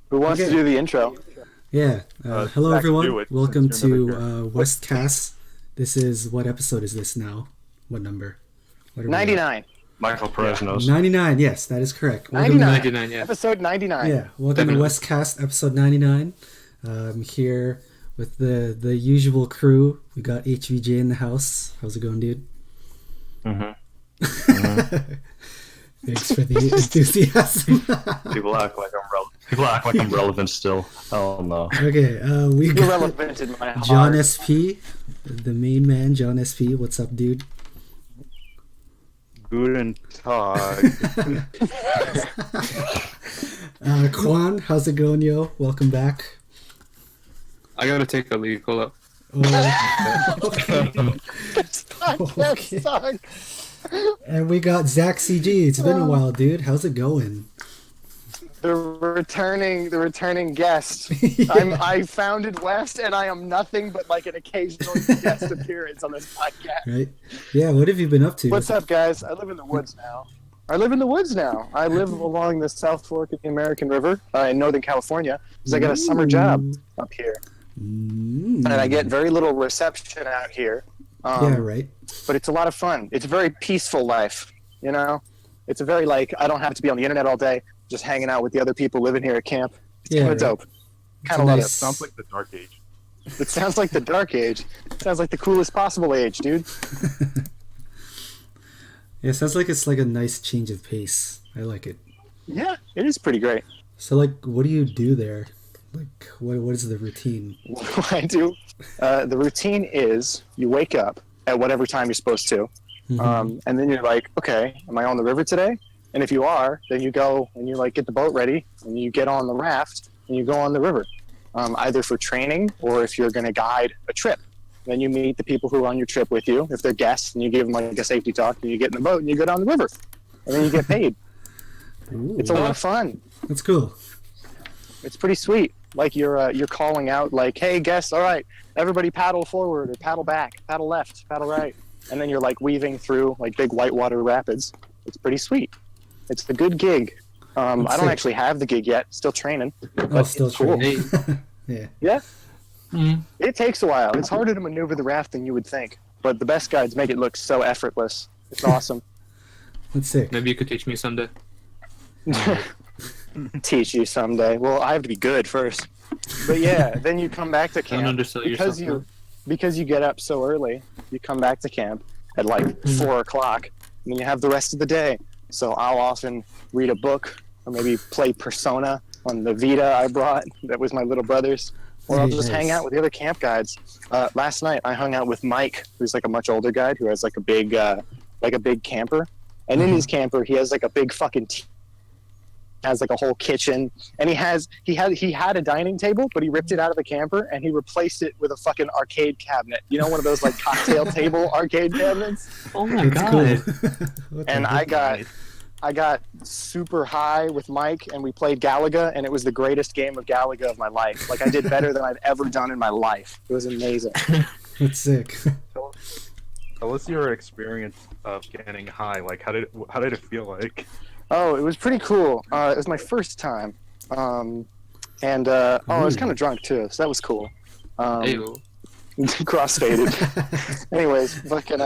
Who wants to do the intro? Yeah. Hello, Zach, everyone. do it, Welcome since you're to Westcast. This is what episode is this now? What number? What are we at? 99. Michael Perez knows. 99. Yes, that is correct. Welcome 99. 99, yeah. Episode 99. Yeah, welcome Definitely. to Westcast episode 99. I'm here with the usual crew. We got HVJ in the house. How's it going, dude? Thanks for the enthusiasm. People act like I'm relevant still. Oh no. Okay, we You're got relevant in my John heart. SP, the main man, John SP. What's up, dude? Guten Tag. Kwan, how's it going, yo? Welcome back. I gotta take a leak. Hold up. Oh, okay. That sucks. And we got Zach CG. It's been a while, dude. How's it going? The returning guest. Yeah. I founded West, and I am nothing but like an occasional guest appearance on this podcast. Right? Yeah, what have you been up to? What's up, guys? I live in the woods now. I live along the South Fork of the American River in Northern California because I got a summer job up here, and I get very little reception out here. Yeah, right. But it's a lot of fun. It's a very peaceful life, you know? It's a very, like, I don't have to be on the internet all day, just hanging out with the other people living here at camp. It's Yeah, kind of right. dope. Kind of love nice- it. Sounds like the Dark Age. It sounds like the dark age. It sounds like the coolest possible age, dude. Yeah, sounds like it's like a nice change of pace. I like it. Yeah, it is pretty great. So, like, what do you do there? Like, what is the routine? What I do, the routine is you wake up at whatever time you're supposed to, Mhm. and then you're like, okay, am I on the river today? And if you are, then you go and you like get the boat ready and you get on the raft and you go on the river, either for training or if you're going to guide a trip. Then you meet the people who are on your trip with you. If they're guests, and you give them like a safety talk, and you get in the boat and you go down the river, and then you get paid. Ooh, It's a lot of fun. that's cool. It's pretty sweet. Like you're calling out like, hey guests, all right, everybody paddle forward or paddle back, paddle left, paddle right, and then you're like weaving through like big whitewater rapids. It's pretty sweet. It's a good gig. I don't sick. actually have the gig yet. Still training. Oh, But still it's cool. true. Hey. Yeah. Yeah, Mm. it takes a while. It's harder to maneuver the raft than you would think. But the best guides make it look so effortless. It's awesome. That's sick. Maybe you could teach me someday. Teach you someday. Well, I have to be good first. But yeah, then you come back to Don't camp undersell because yourself. because you get up so early. You come back to camp at like 4:00, and then you have the rest of the day. So I'll often read a book or maybe play Persona on the Vita I brought. That was my little brother's. Or I'll just hang Nice. out with the other camp guides. Last night I hung out with Mike, who's like a much older guide who has like a big camper. And in his camper he has like a big fucking has like a whole kitchen, and he had a dining table, but he ripped it out of the camper and he replaced it with a fucking arcade cabinet. You know, one of those like cocktail table arcade cabinets. Oh my That's god. cool. What the And heck? I got super high with Mike, and we played Galaga, and it was the greatest game of Galaga of my life. Like I did better than I've ever done in my life. It was amazing. That's sick. Tell us your experience of getting high. Like, how did it feel like? Oh, it was pretty cool. It was my first time, and I was kind of drunk too, so that was cool. Ew. Cross-faded. Anyways, fucking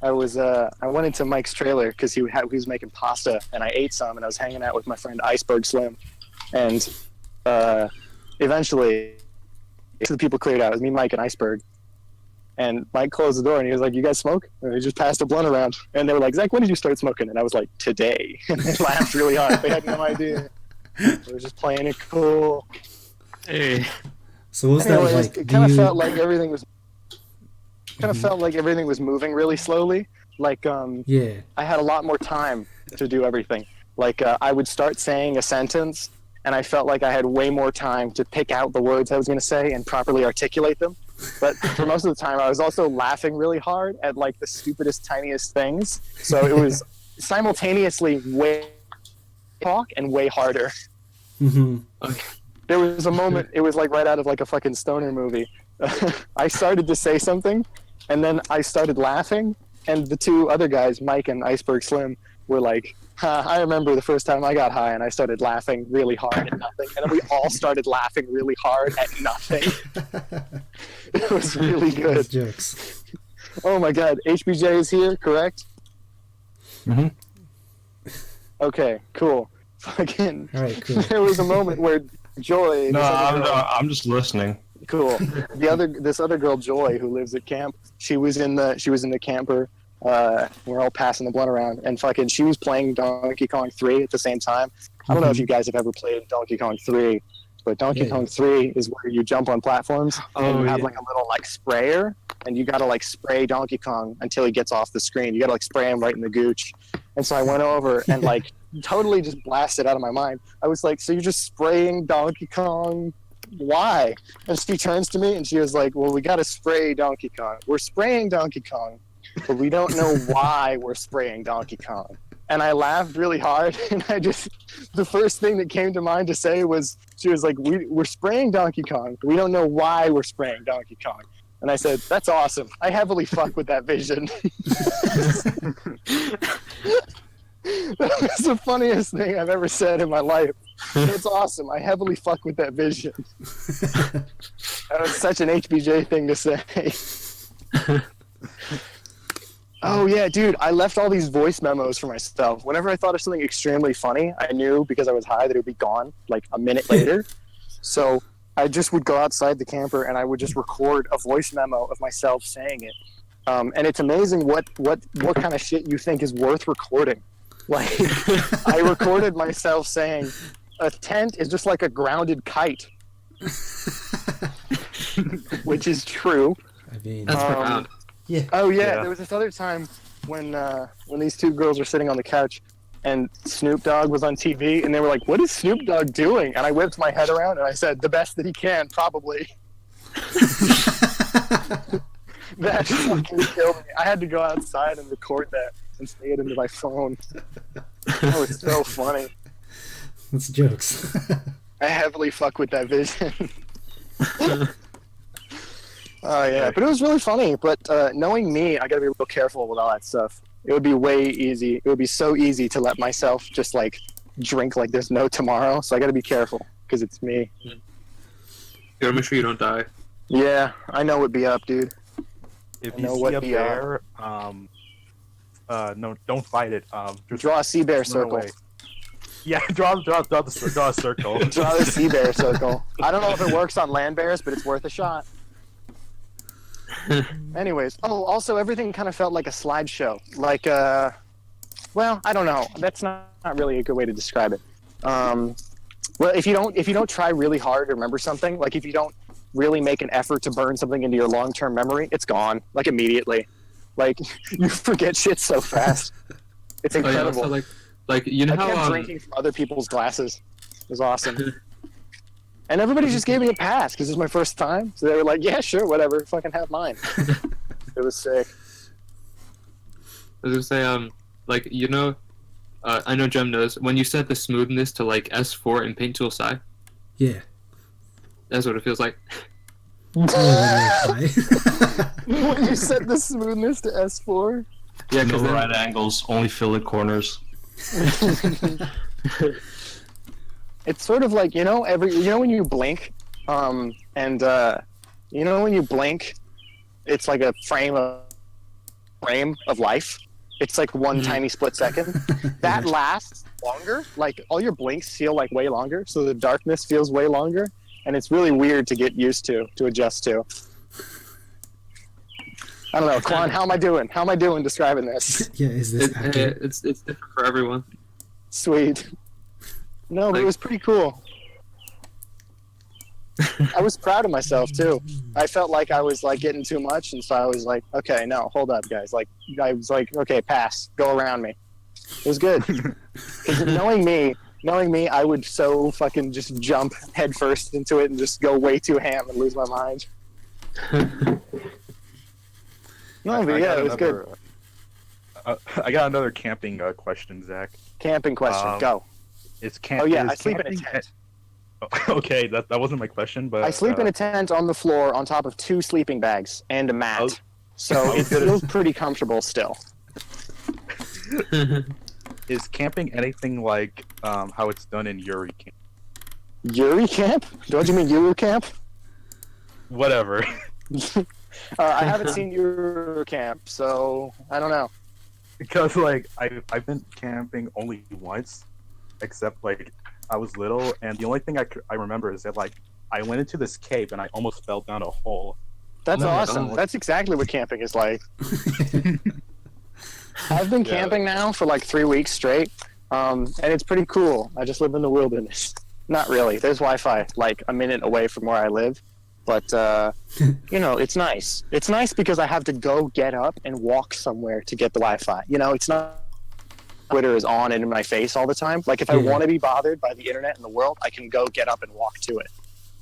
I went into Mike's trailer because he was making pasta, and I ate some, and I was hanging out with my friend Iceberg Slim, and eventually the people cleared out. It was me, Mike, and Iceberg. And Mike closed the door and he was like, "You guys smoke?" And he just passed a blunt around. And they were like, "Zach, when did you start smoking?" And I was like, "Today." And they laughed really hard. They had no idea. They were just playing it cool. Hey. So what was that Anyways, like? it Do kind of you- felt like everything was moving really slowly. Like Yeah. I had a lot more time to do everything. Like I would start saying a sentence, and I felt like I had way more time to pick out the words I was going to say and properly articulate them. But for most of the time, I was also laughing really hard at like the stupidest, tiniest things. So it was simultaneously way talk and way harder. Mm-hmm. There was a moment, it was like right out of like a fucking stoner movie. I started to say something, and then I started laughing, and the two other guys, Mike and Iceberg Slim, were like I remember the first time I got high and I started laughing really hard at nothing, and then we all started laughing really hard at nothing. It was really Those good. jokes. Oh my god, HBJ is here, correct? Mm-hmm. Okay, cool. Fucking. All right, cool. There was a moment where Joy. No, this other girl- I'm just listening. Cool. This other girl, Joy, who lives at camp, she was in the camper. We're all passing the blunt around, and fucking, she was playing Donkey Kong 3 at the same time. I don't know if you guys have ever played Donkey Kong 3, but Donkey Kong 3 is where you jump on platforms and you have like a little like sprayer, and you gotta like spray Donkey Kong until he gets off the screen. You gotta like spray him right in the gooch. And so I went over and like totally just blasted out of my mind. I was like, "So you're just spraying Donkey Kong? Why?" And she turns to me and she was like, "Well, we gotta spray Donkey Kong. We're spraying Donkey Kong, but we don't know why we're spraying Donkey Kong." And I laughed really hard, and the first thing that came to mind to say was, she was like, we're spraying Donkey Kong. We don't know why we're spraying Donkey Kong. And I said, that's awesome. I heavily fuck with that vision. That was the funniest thing I've ever said in my life. It's awesome. I heavily fuck with that vision. That was such an HBJ thing to say. Oh yeah, dude, I left all these voice memos for myself. Whenever I thought of something extremely funny, I knew because I was high that it would be gone like a minute later. So I just would go outside the camper and I would just record a voice memo of myself saying it. And it's amazing what kind of shit you think is worth recording. Like, I recorded myself saying, "A tent is just like a grounded kite," which is true. I mean, That's profound. yeah. Oh yeah, Yeah. there was this other time when these two girls were sitting on the couch, and Snoop Dogg was on TV, and they were like, "What is Snoop Dogg doing?" And I whipped my head around and I said, "The best that he can, probably." That fucking killed me. I had to go outside and record that and say it into my phone. That was so funny. That's jokes. I heavily fuck with that vision. Oh yeah, but it was really funny. But knowing me, I gotta be real careful with all that stuff. It would be way easy. It would be so easy to let myself just like drink like there's no tomorrow. So I gotta be careful because it's me. You gotta make sure you don't die. Yeah, I know what'd be up, dude. If I you know see what a the, bear, no, don't fight it. Just Draw a sea bear run circle. away. Yeah, draw a circle. Draw the sea bear circle. I don't know if it works on land bears, but it's worth a shot. Anyways, also everything kind of felt like a slideshow. Like, well, I don't know. That's not really a good way to describe it. Well, if you don't try really hard to remember something, like if you don't really make an effort to burn something into your long-term memory, it's gone, like immediately. Like, you forget shit so fast. It's Oh, yeah, incredible. so like you know I kept how drinking from other people's glasses. It was awesome. And everybody just gave me a pass because it was my first time. So they were like, yeah, sure, whatever. Fucking have mine. It was sick. I was gonna say like you know, I know Jem knows when you set the smoothness to like S4 in Paint Tool Psi, Yeah. that's what it feels like. Oh, when you're high. When you set the smoothness to S4. Yeah, No because then right angles, only fillet corners. It's sort of like, when you blink, and when you blink, it's like a frame of life. It's like one tiny split second. That lasts longer. Like, all your blinks feel like way longer, so the darkness feels way longer, and it's really weird to get used to adjust to. I don't know, Quan, how am I doing describing this? Yeah, is this accurate? it's different for everyone. Sweet. No, but it was pretty cool. I was proud of myself too. I felt like I was like getting too much, and so I was like, okay, no, hold up, guys. Like, I was like, okay, pass, go around me. It was good. Because knowing me, I would so fucking just jump headfirst into it and just go way too ham and lose my mind. No, but yeah, it was good. I got another camping question, Zach. Camping question, go. It's camp. Oh yeah, is I sleep in a camping- tent. Okay, that wasn't my question, but I sleep in a tent on the floor on top of 2 sleeping bags and a mat. Oh. So it feels pretty comfortable still. is camping anything like how it's done in Yuri camp? Yuri camp? Don't you mean Yuru camp? Whatever. I haven't seen Yuru camp, so I don't know. Because like I've been camping only once, except like I was little, and the only thing I remember is that like I went into this cave and I almost fell down a hole. That's Oh my awesome. God. That's exactly what camping is like. I've been camping now for like 3 weeks straight, and it's pretty cool. I just live in the wilderness. Not really. There's Wi-Fi like a minute away from where I live, but you know, it's nice. It's nice because I have to go get up and walk somewhere to get the Wi-Fi. You know, it's not Twitter is on and in my face all the time. Like if I want to be bothered by the internet and the world, I can go get up and walk to it.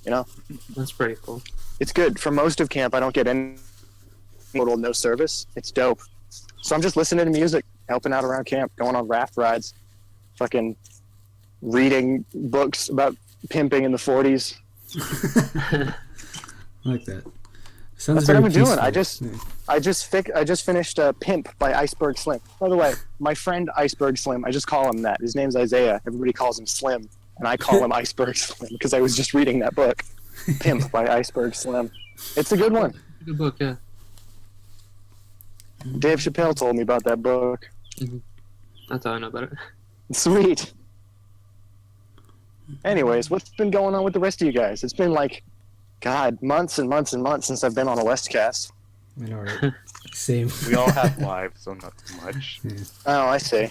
You know, That's pretty cool. it's good. For most of camp, I don't get any total no service. It's dope. So I'm just listening to music, helping out around camp, going on raft rides, fucking reading books about pimping in the 40s. I like that. Sounds That's what I've been very doing. I peaceful. just I just finished Pimp by Iceberg Slim. By the way, my friend Iceberg Slim, I just call him that. His name's Isaiah. Everybody calls him Slim, and I call him Iceberg Slim because I was just reading that book, Pimp by Iceberg Slim. It's a good one. Good book, yeah. Dave Chappelle told me about that book. That's how I know about it. Sweet. Anyways, what's been going on with the rest of you guys? It's been like, God, months and months and months since I've been on a Westcast. I know, right? Same. We all have lives, so not too much. Oh, I see.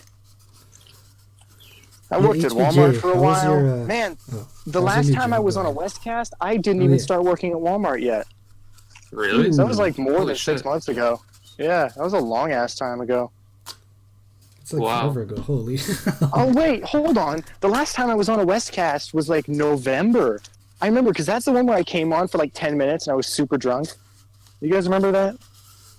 I Yeah, worked at HBJ, Walmart for a how was while. your, Man, Oh, the how's your last new time I job was on a going? Westcast, I didn't Oh, even yeah. start working at Walmart yet. Really? So that was like more Holy than shit. 6 months ago. Yeah, that was a long ass time ago. It's like Wow. forever ago. Holy. Oh wait, hold on. The last time I was on a Westcast was like November. I remember because that's the one where I came on for like 10 minutes and I was super drunk. You guys remember that?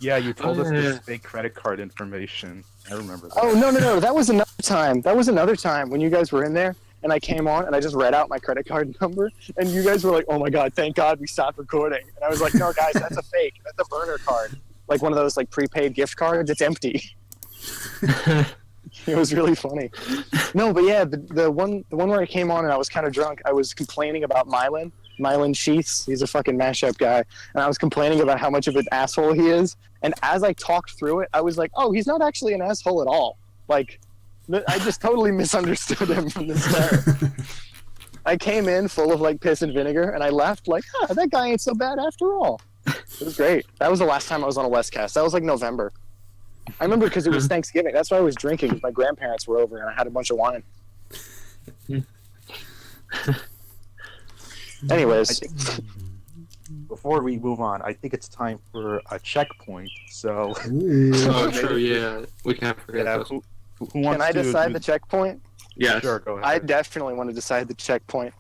Yeah, you told us yeah. this fake credit card information. I remember that. Oh no, that was another time. That was another time when you guys were in there and I came on and I just read out my credit card number and you guys were like, "Oh my god, thank God we stopped recording." And I was like, "No, guys, that's a fake. That's a burner card. Like one of those like prepaid gift cards. It's empty." It was really funny. No, but yeah, the one where I came on and I was kind of drunk, I was complaining about Mylan Sheaths. He's a fucking mashup guy. And I was complaining about how much of an asshole he is. And as I talked through it, I was like, oh, he's not actually an asshole at all. Like, I just totally misunderstood him from the start. I came in full of like piss and vinegar and I left like, that guy ain't so bad after all. It was great. That was the last time I was on a Westcast. That was like November. I remember because it was Thanksgiving. That's why I was drinking. My grandparents were over and I had a bunch of wine. Anyways, I think before we move on, I think it's time for a checkpoint. So, Ooh. Oh, true, yeah. We can't forget yeah, those. who wants can I to decide do- the checkpoint? Yes. Sure, go ahead. I definitely want to decide the checkpoint.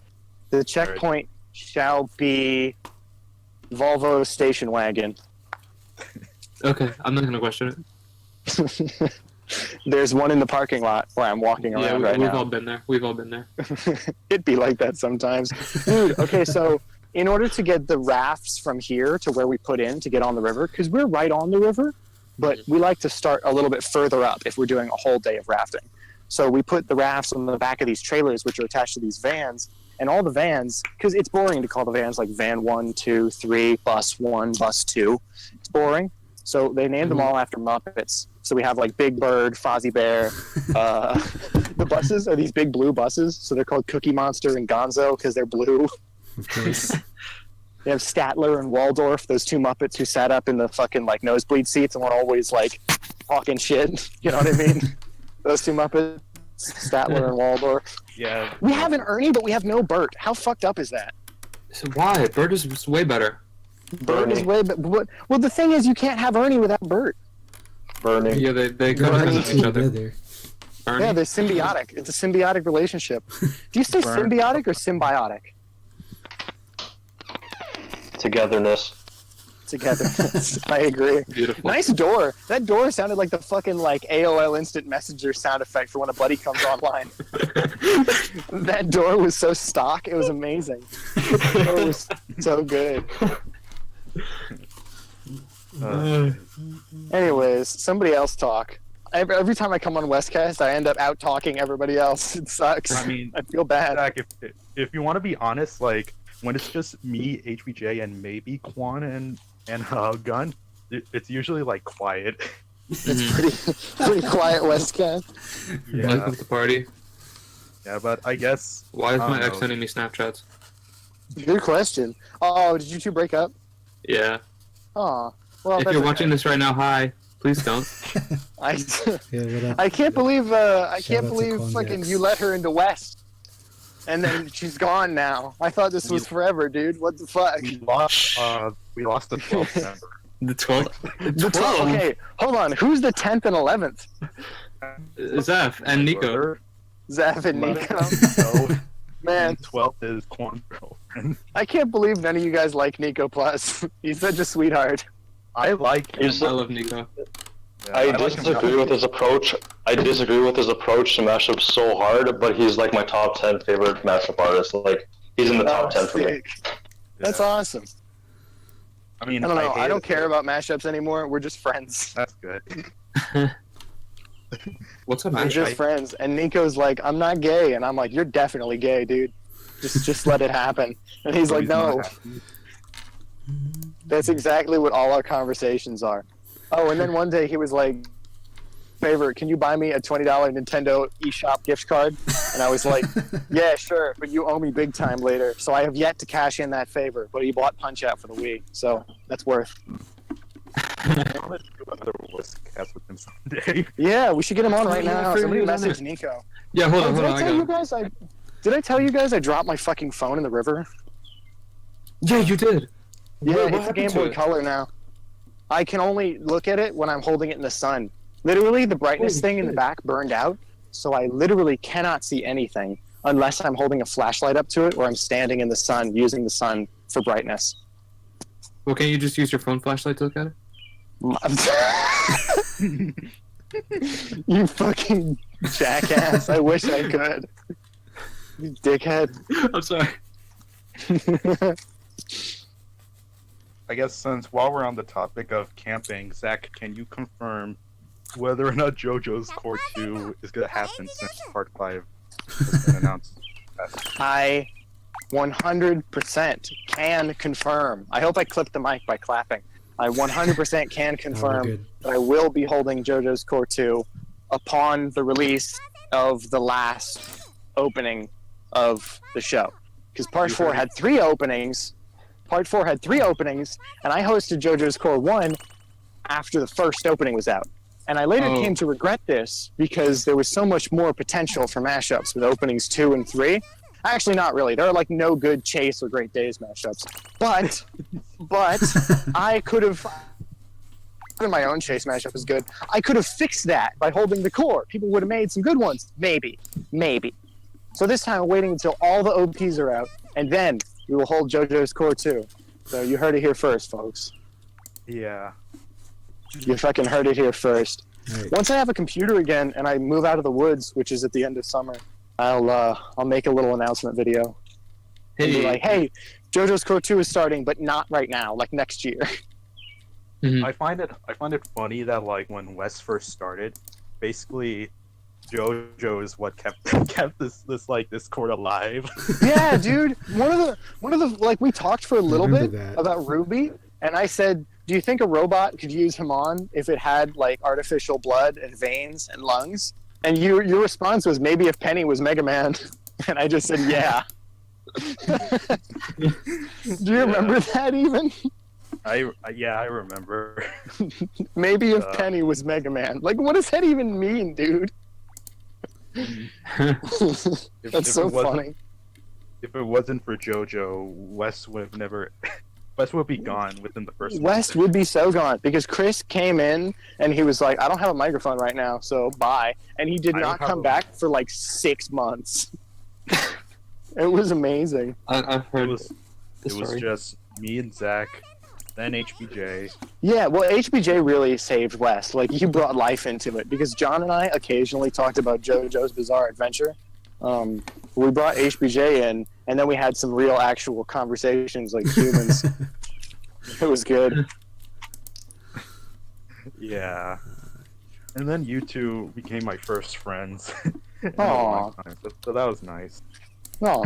The checkpoint shall be Volvo station wagon. Okay, I'm not gonna question it. There's one in the parking lot where I'm walking Yeah, around right we've now. all been there. We've all been there. It'd be like that sometimes. Dude, okay, so in order to get the rafts from here to where we put in to get on the river, because we're right on the river, but we like to start a little bit further up if we're doing a whole day of rafting. So we put the rafts on the back of these trailers, which are attached to these vans, and all the vans, because it's boring to call the vans like van 1, 2, 3, bus 1, bus 2. It's boring. So they named them all after Muppets. So we have like Big Bird, Fozzie Bear. The buses are these big blue buses. So they're called Cookie Monster and Gonzo because they're blue. Of course. They have Statler and Waldorf, those two Muppets who sat up in the fucking like nosebleed seats and were always like talking shit. You know what I mean? Those two Muppets, Statler and Waldorf. Yeah. We have an Ernie, but we have no Bert. How fucked up is that? So why? Bird is way better. Bert is way, but well, the thing is, you can't have Ernie without Bert. Burning. Yeah, they They're kind of all each other. together. Ernie? Yeah, they're symbiotic. It's a symbiotic relationship. Do you say Bert. symbiotic or symbiotic? Togetherness. Together. I agree. Beautiful. Nice door. That door sounded like the fucking like AOL Instant Messenger sound effect for when a buddy comes online. That door was so stock. It was amazing. It was so good. Uh, Anyways, somebody else talk. every time I come on Westcast, I end up out talking everybody else. It sucks. I mean, I feel bad. Zach, if you want to be honest, like when it's just me, HBJ, and maybe Quan and Gun, it's usually like quiet. It's pretty quiet Westcast. Welcome to the party. Yeah, but I guess. Why is I my don't ex know. sending me Snapchats? Good question. Oh, did you two break up? Yeah. Oh, well. If that's you're okay. watching this right now, hi. Please don't. I Yeah, what up? I can't believe I Shout can't out to believe Convex. fucking you let her into West, and then she's gone now. I thought this was forever, dude. What the fuck? We lost the 12th member. The 12th. The 12. Okay, hold on. Who's the 10th and 11th? Zeph and Nico. Zeph and Nico. So, Man, and 12th is Quan's girlfriend. I can't believe none of you guys like Nico Plus. He's such a sweetheart. I like him. He's- I love Nico. Yeah, I like him disagree with his approach. I disagree with his approach to mashups so hard, but he's like my top 10 favorite mashup artist. Like he's in the top 10 for me. Sick. That's awesome. I mean, I don't know. I hate don't it. care about mashups anymore. We're just friends. That's good. What's up, We're man? just friends. And Nico's like, I'm not gay, and I'm like, you're definitely gay, dude. Just let it happen. And he's like, not no. happy. That's exactly what all our conversations are. Oh, and then one day he was like, favor, can you buy me a $20 Nintendo eShop gift card? And I was like, yeah, sure, but you owe me big time later. So I have yet to cash in that favor, but he bought Punch-Out for the Wii, so that's worth. I want to do another Westcast with him someday. Yeah, we should get him on right Yeah, now. for Somebody you, message isn't Nico. Yeah, hold Hey, on, did hold I on. I tell you got. guys did I tell you guys I dropped my fucking phone in the river? Yeah, you did. Yeah, What it's a happened Game to Boy it? Color now. I can only look at it when I'm holding it in the sun. Literally, the brightness Holy thing in the shit. back burned out, so I literally cannot see anything unless I'm holding a flashlight up to it or I'm standing in the sun using the sun for brightness. Well, can't you just use your phone flashlight to look at it? You fucking jackass. I wish I could. You dickhead. I'm sorry. I guess since while we're on the topic of camping, Zach, can you confirm whether or not JoJo's Core 2 is going to happen since Part 5 has been announced? I 100% can confirm. I hope I clipped the mic by clapping. I 100% can confirm good. that I will be holding JoJo's Core 2 upon the release of the last opening of the show. Because Part 4 had 3 openings. Part 4 had 3 openings, and I hosted JoJo's Core 1 after the first opening was out. And I later Oh. came to regret this because there was so much more potential for mashups with openings 2 and 3. Actually, not really. There are like no good Chase or Great Days mashups. But I could have. Even my own Chase mashup is good. I could have fixed that by holding the core. People would have made some good ones. Maybe. So this time I'm waiting until all the OPs are out, and then we will hold JoJo's Core 2. So you heard it here first, folks. Yeah. You fucking heard it here first. Right. Once I have a computer again and I move out of the woods, which is at the end of summer, I'll make a little announcement video. And be like, hey, JoJo's Core 2 is starting, but not right now, like next year. Mhm. I find it funny that like when West first started, basically JoJo is what kept this court alive. Yeah, dude. One of the like we talked for a little remember bit that. about RWBY, and I said, do you think a robot could use him on if it had like artificial blood and veins and lungs? And your response was maybe if Penny was Mega Man, and I just said yeah. Do you remember that even? I remember. Maybe if Uh, Penny was Mega Man. Like, what does that even mean, dude? If- That's if so it wasn't- funny. If it wasn't for JoJo, West would have never. West would be gone within the first. West would be so gone because Chris came in and he was like, I don't have a microphone right now, so bye. And he did I don't not have come a- back for like 6 months. It was amazing. I've It heard was. the It was story. just me and Zach, then HBJ. Yeah, well, HBJ really saved West. Like, he brought life into it because John and I occasionally talked about JoJo's Bizarre Adventure. We brought HBJ in, and then we had some real, actual conversations like humans. It was good. Yeah. And then you two became my first friends. in a Aw. long time, so that was nice. Oh,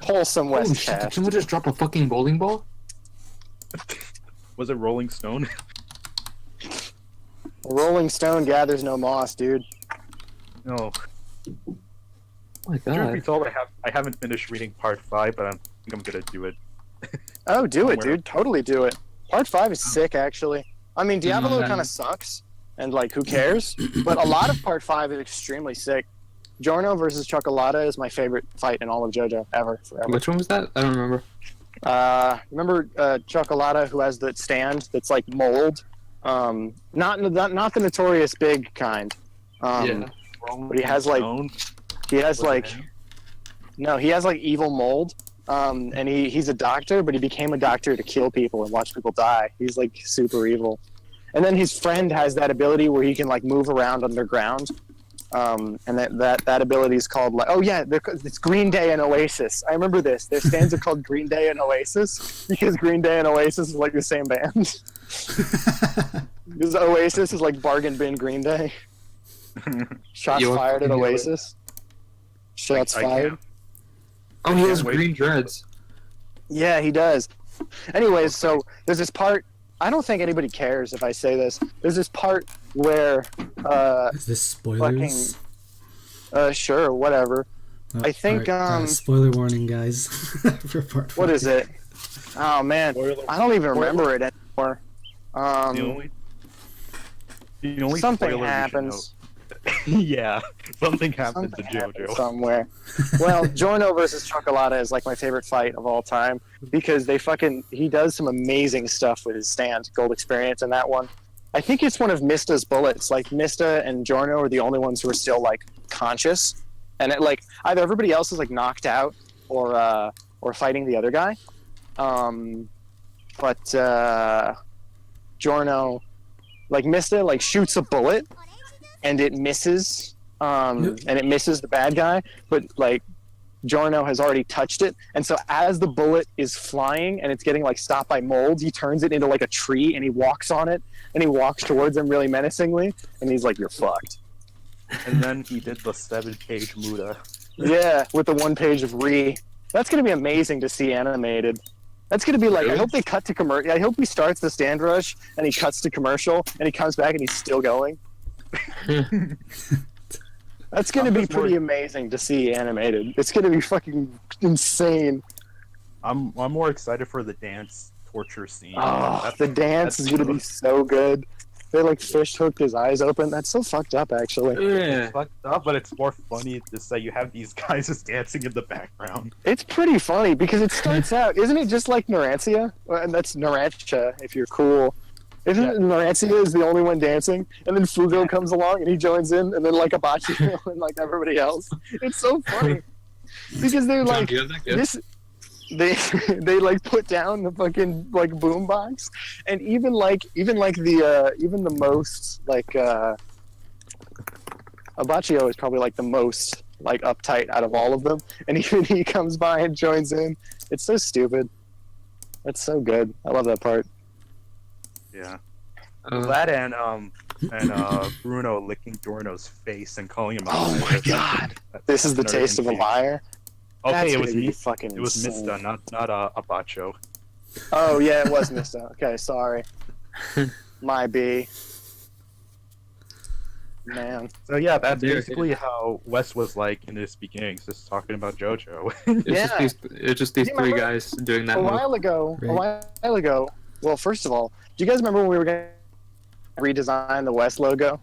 wholesome Oh shit! Did Westcast. someone just drop a fucking bowling ball? Was it Rolling Stone? Rolling Stone gathers no moss, dude. No. Oh my Truth be god. told, I haven't finished reading part 5, but I think I'm gonna do it. Oh, do it, Somewhere. dude. Totally do it. Part 5 is sick, actually. I mean, Diablo man. kind of sucks, and like, who cares? But a lot of Part 5 is extremely sick. Giorno versus Chocolata is my favorite fight in all of JoJo ever, forever. Which one was that? I don't remember. Remember Chocolata, who has the stand that's like mold? Not the notorious big kind. Yeah. But he has, like- Stone? He has Was it like him? no, he has like evil mold. And he's a doctor, but he became a doctor to kill people and watch people die. He's like super evil. And then his friend has that ability where he can like move around underground. And that ability is called like, oh yeah, it's Green Day and Oasis. I remember this. Their stands are called Green Day and Oasis because Green Day and Oasis is like the same band. Because Oasis is like bargain bin Green Day. Shots You fired at fucking Oasis. Shots I fired. can't- Oh, he can't has wait. green dreads. Yeah, he does. Anyways, so there's this part. I don't think anybody cares if I say this. There's this part where, Is this spoilers? sure, whatever. Oh, I think, alright, spoiler warning, guys. For part What 5. is it? Oh man, Spoiler- I don't even remember it anymore. The only Something spoiler we should happens. know- yeah, something happened Something to happens JoJo. somewhere. Well, Giorno versus Chocolata is like my favorite fight of all time because he does some amazing stuff with his stand, Gold Experience in that one. I think it's one of Mista's bullets. Like Mista and Giorno are the only ones who are still like conscious, and it like either everybody else is like knocked out or fighting the other guy. But Giorno, like Mista, like shoots a bullet and it misses, and it misses the bad guy, but like Giorno has already touched it, and so as the bullet is flying and it's getting like stopped by mold, he turns it into like a tree and he walks on it and he walks towards him really menacingly, and he's like, "You're fucked." And then he did the 7-page Muda. Yeah, with the 1 page of RWBY. That's gonna be amazing to see animated. That's gonna be like, I hope they cut to commercial. I hope he starts the stand rush and he cuts to commercial and he comes back and he's still going. That's gonna I'm be just pretty more- amazing to see animated. It's gonna be fucking insane. I'm more excited for the dance torture scene. Oh, That's- the dance is gonna be so good. They like fish hooked his eyes open. That's so fucked up, actually. Yeah. fucked up, but it's more funny to say you have these guys just dancing in the background. It's pretty funny because it starts out, isn't it just like Narantia? And that's Narantia if you're cool. Isn't it Narantia is the only one dancing, and then Fugo comes along and he joins in, and then like Abachi and like everybody else. It's so funny because they're John, like do you have that good? this. They like put down the fucking like boombox, and even the most like Abachio is probably like the most like uptight out of all of them, and even he comes by and joins in. It's so stupid. That's so good. I love that part. Yeah. Uh, That and Bruno licking Giorno's face and calling him a Oh liar. my god! This is the That's taste of a another liar. Okay, That's it gonna was be me. fucking It was insane. Mista, not Abacho. Oh yeah, it was Mista. Okay, sorry. My B. Man. So yeah, that's There it basically how Wes was like in his beginnings, just talking about JoJo. it's just these You three remember guys doing that A move. while ago, Right. well, first of all, do you guys remember when we were going to redesign the West logo?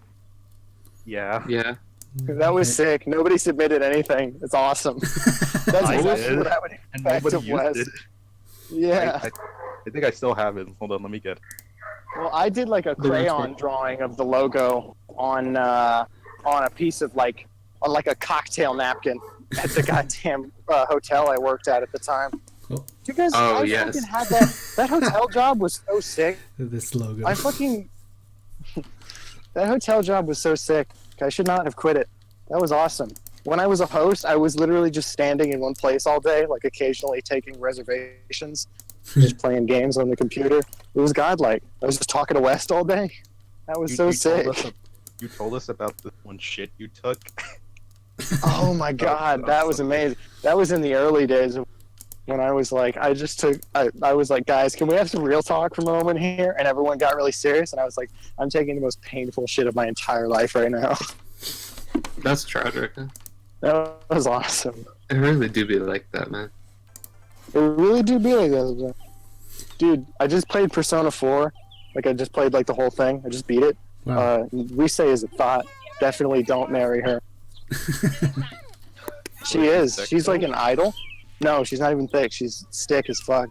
Yeah. Yeah. That was sick. Nobody submitted anything. It's awesome. That's I exactly did, what I would And expect nobody of used West. it. Yeah. I think I still have it. Hold on, let me get it. Well, I did like a The crayon Westcast. drawing of the logo on a piece of like a cocktail napkin at the goddamn hotel I worked at the time. Oh. You guys, Oh, I yes. fucking had that hotel job was so sick. This logo. I fucking that hotel job was so sick. I should not have quit it. That was awesome. When I was a host, I was literally just standing in one place all day, like occasionally taking reservations, just playing games on the computer. It was godlike. I was just talking to West all day. That was so sick. you told us about the one shit you took. Oh my god, that was amazing. That was in the early days of when I was like, I was like, guys, can we have some real talk for a moment here? And everyone got really serious, and I was like, I'm taking the most painful shit of my entire life right now. That's tragic. That was awesome. It really do be like that, man. It really do be like that. Dude, I just played Persona 4. Like, I just played, like, the whole thing. I just beat it. Wow. We say as a thought, definitely don't marry her. She is. She's like an idol. No, she's not even thick. She's stick as fuck.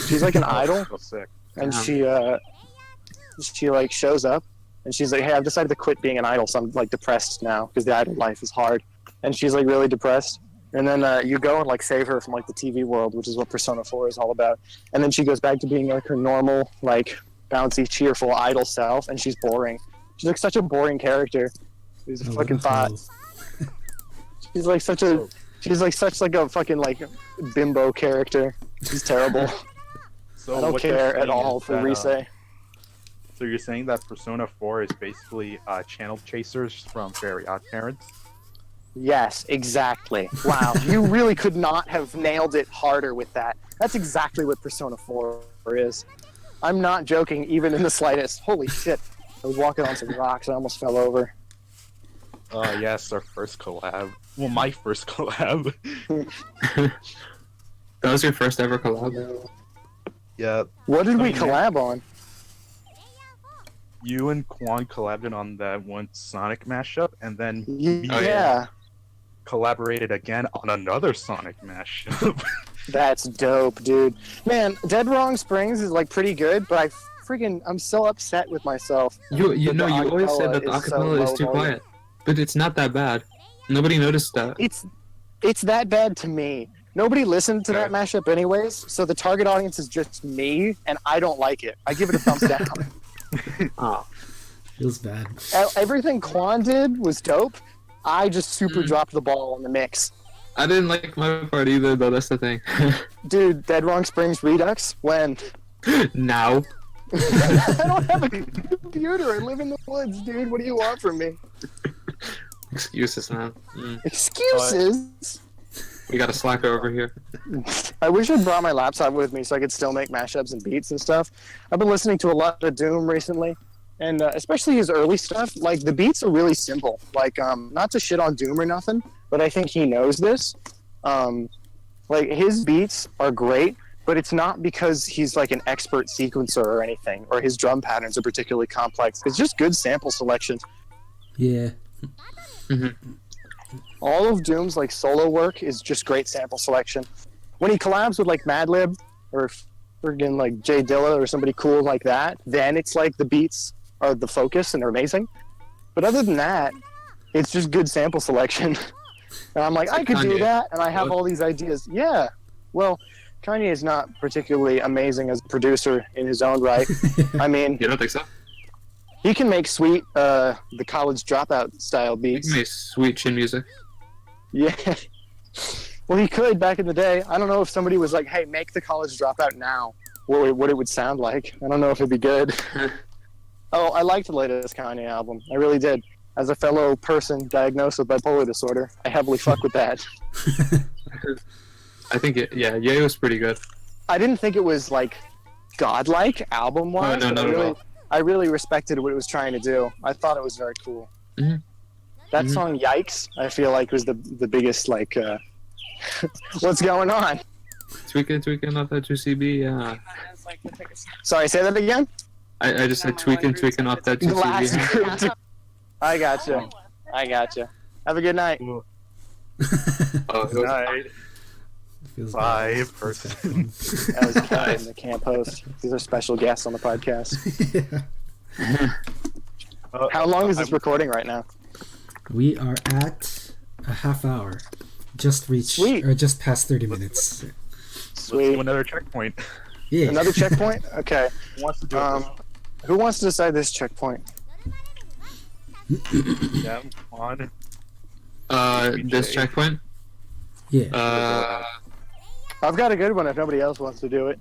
She's like an idol, So sick. and she like shows up, and she's like, "Hey, I've decided to quit being an idol, so I'm like depressed now because the idol life is hard." And she's like really depressed. And then you go and like save her from like the TV world, which is what Persona 4 is all about. And then she goes back to being like her normal, like bouncy, cheerful idol self, and she's boring. She's like such a boring character. She's a fucking thought. She's like such a fucking like bimbo character. She's terrible. So I don't what you're care at saying all is for that, Risei. So you're saying that Persona 4 is basically channel chasers from Very Odd Parents? Yes, exactly. Wow, you really could not have nailed it harder with that. That's exactly what Persona 4 is. I'm not joking, even in the slightest. Holy shit. I was walking on some rocks and I almost fell over. Yes, our first collab. Well, my first collab. That was your first ever collab? Yeah, What did we I mean, collab on? you and Quan collabed on that one Sonic mashup, and then Yeah, yeah. collaborated again on another Sonic mashup. that's dope, dude. Man, Dead Wrong Springs is like pretty good, but I'm so upset with myself. You that know, the you always said that the acapella is so acapella is low too volume. quiet. But it's not that bad. Nobody noticed that. It's that bad to me. Nobody listened to that Okay. mashup anyways, so the target audience is just me, and I don't like it. I give it a thumbs down. Oh. Feels bad. Everything Quan did was dope. I just super Mm. dropped the ball on the mix. I didn't like my part either, though. That's the thing. Dude, Dead Wrong Springs Redux? When? Now. I don't have a computer. I live in the woods, dude. What do you want from me? Excuses, man. Excuses? We got a slacker over here. I wish I'd brought my laptop with me so I could still make mashups and beats and stuff. I've been listening to a lot of Doom recently, and especially his early stuff. Like, the beats are really simple. Like, not to shit on Doom or nothing, but I think he knows this. Like, his beats are great, but it's not because he's like an expert sequencer or anything, or his drum patterns are particularly complex. It's just good sample selection. Yeah. All of Doom's like solo work is just great sample selection. When he collabs with like Madlib or friggin' like Jay Dilla or somebody cool like that, then it's like the beats are the focus and they're amazing. But other than that, it's just good sample selection. And I'm like, It's I like could do Kanye. that, and I have all these ideas. Yeah. Well, Kanye is not particularly amazing as a producer in his own right. I mean, You don't think so? he can make sweet, the college dropout style You beats. can make sweet chin music. Yeah. Well, he could back in the day. I don't know if somebody was like, hey, make the college dropout now, what it would sound like. I don't know if it'd be good. Oh, I liked the latest Kanye album. I really did. As a fellow person diagnosed with bipolar disorder, I heavily fuck with that. I think Ye was pretty good. I didn't think it was like godlike album-wise, No, but not at all. I really respected what it was trying to do. I thought it was very cool. Mhm. That Mhm. song, Yikes, I feel like was the biggest, like, what's going on? Tweaking off that 2CB, yeah. Sorry, say that again? I just said tweaking off that The last 2CB. group to- I gotcha. Have a good night. Oh, it was- Night. Feels Bye, bad. person. That was Kevin, the camp host. These are special guests on the podcast. Yeah. How long is this recording right now? We are at a half hour. Just reached, Sweet. or just past 30 minutes. Let's Sweet. do another checkpoint. Yeah. Another checkpoint? Okay. Who wants to do Who wants to decide this checkpoint? it? Yeah, on. this checkpoint? Yeah. I've got a good one if nobody else wants to do it.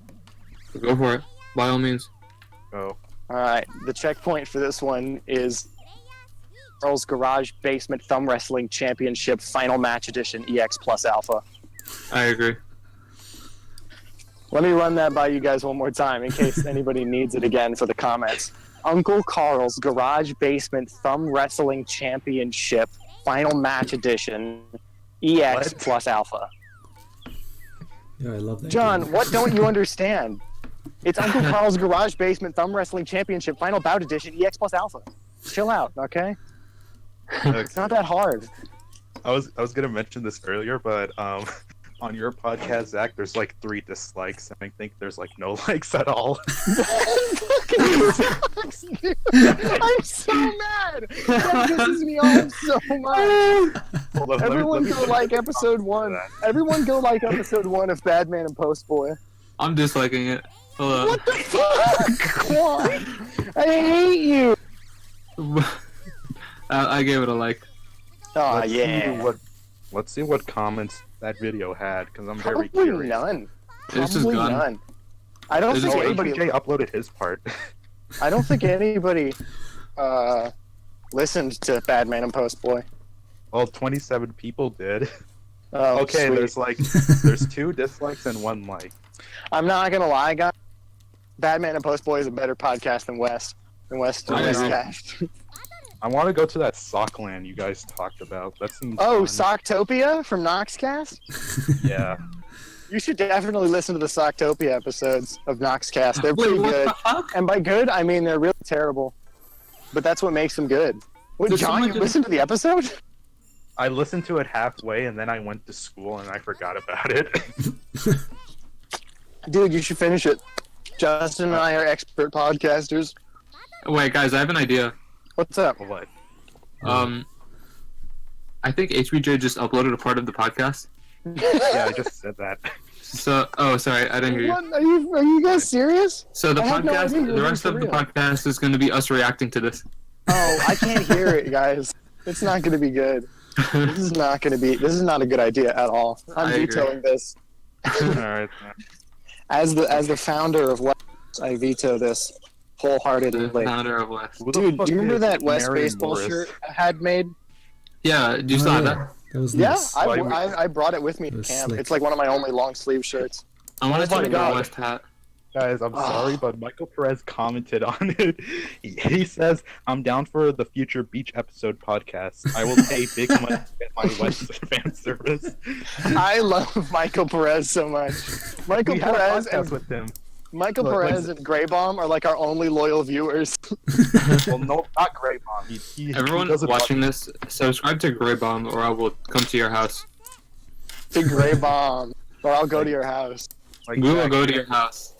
Go for it. By all means. Go. All right. The checkpoint for this one is Carl's Garage Basement Thumb Wrestling Championship Final Match Edition EX Plus Alpha. I agree. Let me run that by you guys one more time in case anybody needs it again for the comments. Uncle Carl's Garage Basement Thumb Wrestling Championship Final Match Edition EX What? Plus Alpha. Yeah, I love that. John, game. what don't you understand? It's Uncle Carl's Garage Basement Thumb Wrestling Championship Final Bout Edition EX Plus Alpha. Chill out, okay? It's not that hard. I was gonna mention this earlier, but on your podcast, Zach, there's like 3 dislikes, and I think there's like no likes at all. Fucking sucks, dude. I'm so mad. That pisses me off so much. Hold on, Everyone let me go like episode comment 1. on that. Everyone go like episode 1 of Badman and Postboy. I'm disliking it. Hold on. What the fuck? Why? I hate you. I gave it a like. Oh Let's yeah. Let's see what comments that video had, because I'm very Probably curious. none. It's just Probably gone. none. I don't It's think just anybody. AJ uploaded his part. I don't think anybody listened to Badman and Postboy. Well, 27 people did. Oh, Okay, sweet. there's 2 dislikes and 1 like. I'm not gonna lie, guys. Batman and Postboy is a better podcast than West. I agree. Westcast. I want to go to that Sockland you guys talked about. That seems Oh, fun. Socktopia from Noxcast? Yeah. You should definitely listen to the Socktopia episodes of Noxcast. They're pretty Wait, what good. the fuck? And by good, I mean they're really terrible. But that's what makes them good. Wait, Did John, someone you do- listened to the episode? I listened to it halfway and then I went to school and I forgot about it. Dude, you should finish it. Justin and I are expert podcasters. Wait, guys, I have an idea. What's up? What? I think HBJ just uploaded a part of the podcast. Yeah, I just said that. So, oh, sorry, I didn't hear you. What? Are you guys serious? So the I had no podcast, idea you were the rest being of the for real. podcast is going to be us reacting to this. Oh, I can't hear it, guys. It's not going to be good. This is not going to be. This is not a good idea at all. I'm I agree. vetoing this. Alright. As the founder of West, I veto this The wholeheartedly. founder of West. Who the Dude, fuck do you remember is that West Mary baseball Morris? shirt I had made? Yeah, do you still Oh, have yeah. that? That was Yeah, nice. I brought it with me It to was camp. slick. It's like one of my only long sleeve shirts. I want Oh to my take a God. West hat. Guys, I'm Ah. sorry, but Michael Perez commented on it. He says, I'm down for the future beach episode podcast. I will pay big money to get my West fan service. I love Michael Perez so much. Michael We had a Perez podcast and with him. Michael Look, Perez and Grey Bomb are like our only loyal viewers. Well, no, not Great Mom. He Everyone doesn't watching this, subscribe to Grey Bomb or I will come to your house. To Grey Bomb, or I'll go to your house. Like, We will Zach, go to your house.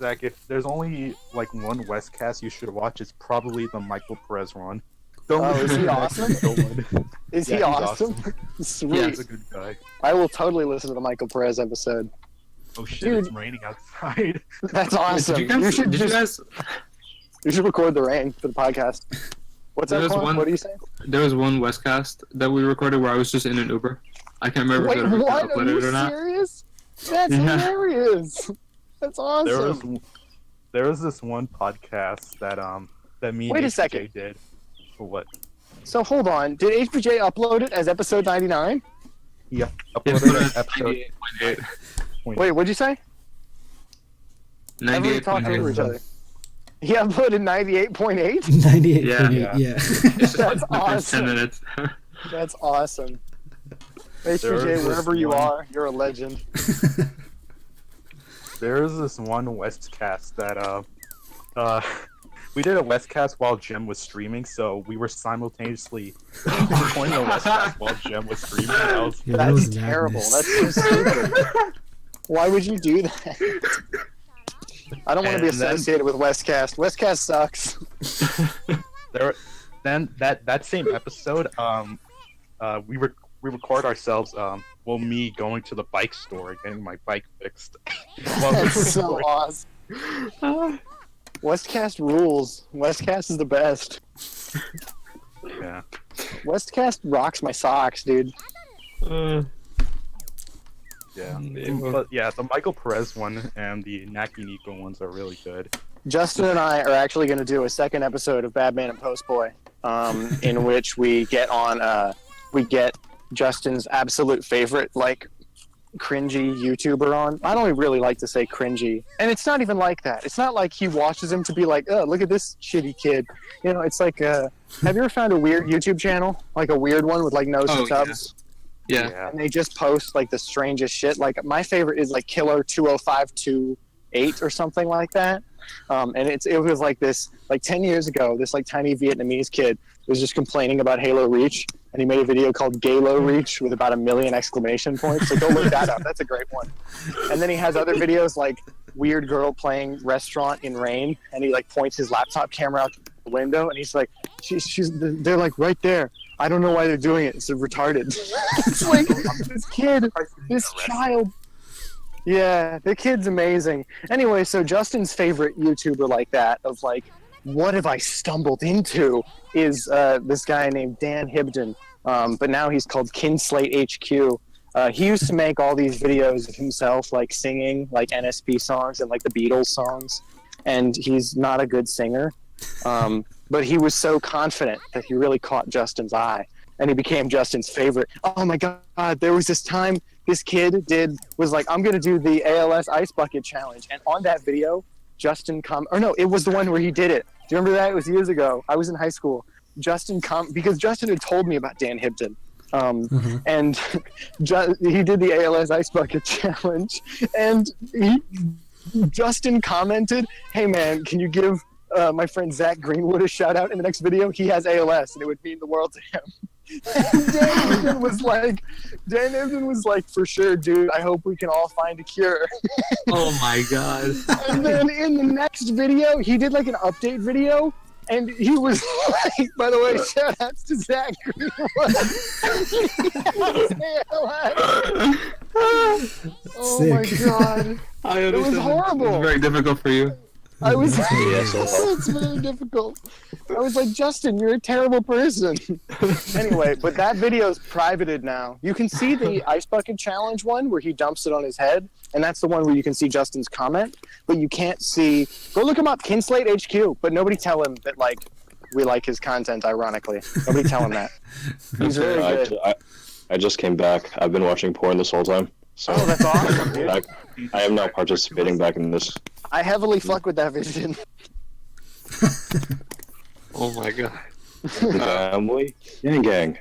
Zach, if there's only like one Westcast you should watch, it's probably the Michael Perez one. Don't Oh, is he listen to awesome? that one. Is Yeah, he he's awesome? Sweet. He's a good guy. I will totally listen to the Michael Perez episode. Oh shit, Dude. it's raining outside. That's awesome. Did you guys? should Did you just guys? you should record the rain for the podcast. What's that? There's Quan? one- What are you saying? There was one Westcast that we recorded where I was just in an Uber. I can't remember Wait, if it what? Are uploaded you it or not. serious? That's Yeah. hilarious. That's awesome. There was this one podcast that me and Wait a HJ second. did. For what? So hold on. Did HBJ upload it as episode 99? Yeah, It's uploaded an episode. 98.8. Wait, what'd you say? Everybody talk 98.8. over each other. He uploaded 98.8? 98.8, Yeah. yeah. It's just like That's the first 10 awesome. minutes. That's awesome. There HBJ, was wherever this you one- are, you're a legend. There's this one Westcast that we did a Westcast while Jim was streaming, so we were simultaneously recording a Westcast while Jim was streaming. And that was Yeah, that That's was terrible. madness. That's so stupid. Why would you do that? I don't want to be And then- associated with Westcast. Westcast sucks. there. Then that same episode, we record ourselves. Well, me going to the bike store and getting my bike fixed. While we That's so record. awesome. Westcast rules. Westcast is the best. Yeah. Westcast rocks my socks, dude. Yeah. But yeah, the Michael Perez one and the Naki Nico ones are really good. Justin and I are actually going to do a second episode of Badman and Postboy, in which we get Justin's absolute favorite, like, cringy YouTuber on. I don't really like to say cringy, and it's not even like that. It's not like he watches him to be like, oh, look at this shitty kid. You know, it's like, have you ever found a weird YouTube channel, like a weird one with like no subs? Yeah. And they just post like the strangest shit. Like my favorite is like Killer 20528 or something like that. And it was like this, like 10 years ago, this like tiny Vietnamese kid was just complaining about Halo Reach, and he made a video called Galo Reach with about 1 million exclamation points. So go look that up. That's a great one. And then he has other videos like weird girl playing restaurant in rain, and he like points his laptop camera out the window, and he's like, they're like right there. I don't know why they're doing it. It's retarded. It's like this kid, this child. Yeah, the kid's amazing. Anyway, so Justin's favorite YouTuber like that, of like, what have I stumbled into, is this guy named Dan Hibden, but now he's called Kinslate HQ. He used to make all these videos of himself, like singing like NSP songs and like the Beatles songs, and he's not a good singer, but he was so confident that he really caught Justin's eye, and he became Justin's favorite. Oh my God, there was this time this kid was like, I'm gonna do the ALS Ice Bucket Challenge, and on that video, Justin it was the one where he did it. Do you remember that? It was years ago. I was in high school. Because Justin had told me about Dan Hibden. And he did the ALS Ice Bucket Challenge, and Justin commented, hey man, can you give my friend Zach Greenwood a shout out in the next video? He has ALS, and it would mean the world to him. And Dan Hibden was like, for sure, dude, I hope we can all find a cure. Oh my God. And then in the next video, he did like an update video, and he was like, by the way, shout outs to Zach Greenwood. Oh my God. It was horrible. It was very difficult for you. It's very difficult. I was like, Justin, you're a terrible person. Anyway, but that video's privated now. You can see the Ice Bucket Challenge one where he dumps it on his head, and that's the one where you can see Justin's comment, but you can't see. Go look him up, Kinslate HQ, but nobody tell him that, like, we like his content, ironically. Nobody tell him that. He's very good. I just came back. I've been watching porn this whole time. So oh, that's awesome, dude. I am now participating back in this. I heavily fuck with that vision. Oh my God. Family gang.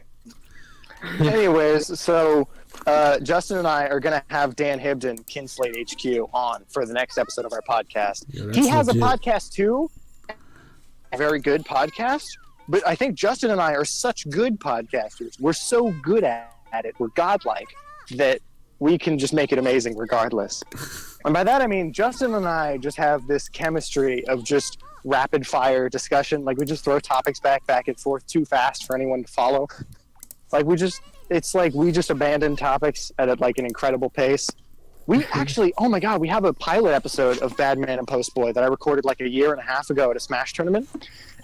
Anyways, so Justin and I are going to have Dan Hibden, Kinslate HQ, on for the next episode of our podcast. Yeah, he has legit. a podcast too, a very good podcast, but I think Justin and I are such good podcasters. We're so good at it, we're godlike, that we can just make it amazing regardless. And by that I mean Justin and I just have this chemistry of just rapid fire discussion. Like we just throw topics back and forth too fast for anyone to follow. Like it's like we just abandon topics at like an incredible pace. We actually, oh my God, we have a pilot episode of Badman and Postboy that I recorded like 1.5 years ago at a Smash tournament.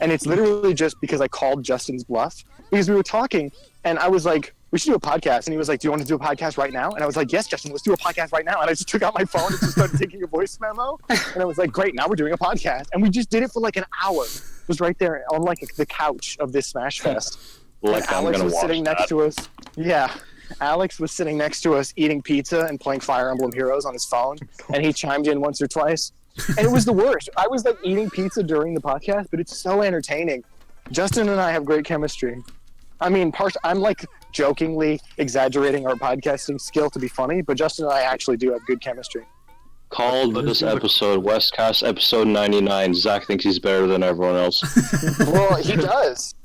And it's literally just because I called Justin's bluff, because we were talking and I was like, we should do a podcast. And he was like, do you want to do a podcast right now? And I was like, yes, Justin, let's do a podcast right now. And I just took out my phone and just started taking a voice memo. And I was like, great, now we're doing a podcast. And we just did it for like an hour. It was right there on like the couch of this Smash Fest. Like, and Alex was sitting next to us. Yeah. Alex was sitting next to us eating pizza and playing Fire Emblem Heroes on his phone. And he chimed in once or twice. And it was the worst. I was like eating pizza during the podcast, but it's so entertaining. Justin and I have great chemistry. I mean, I'm like jokingly exaggerating our podcasting skill to be funny, but Justin and I actually do have good chemistry. Called this episode Westcast episode 99. Zach thinks he's better than everyone else. Well, he does.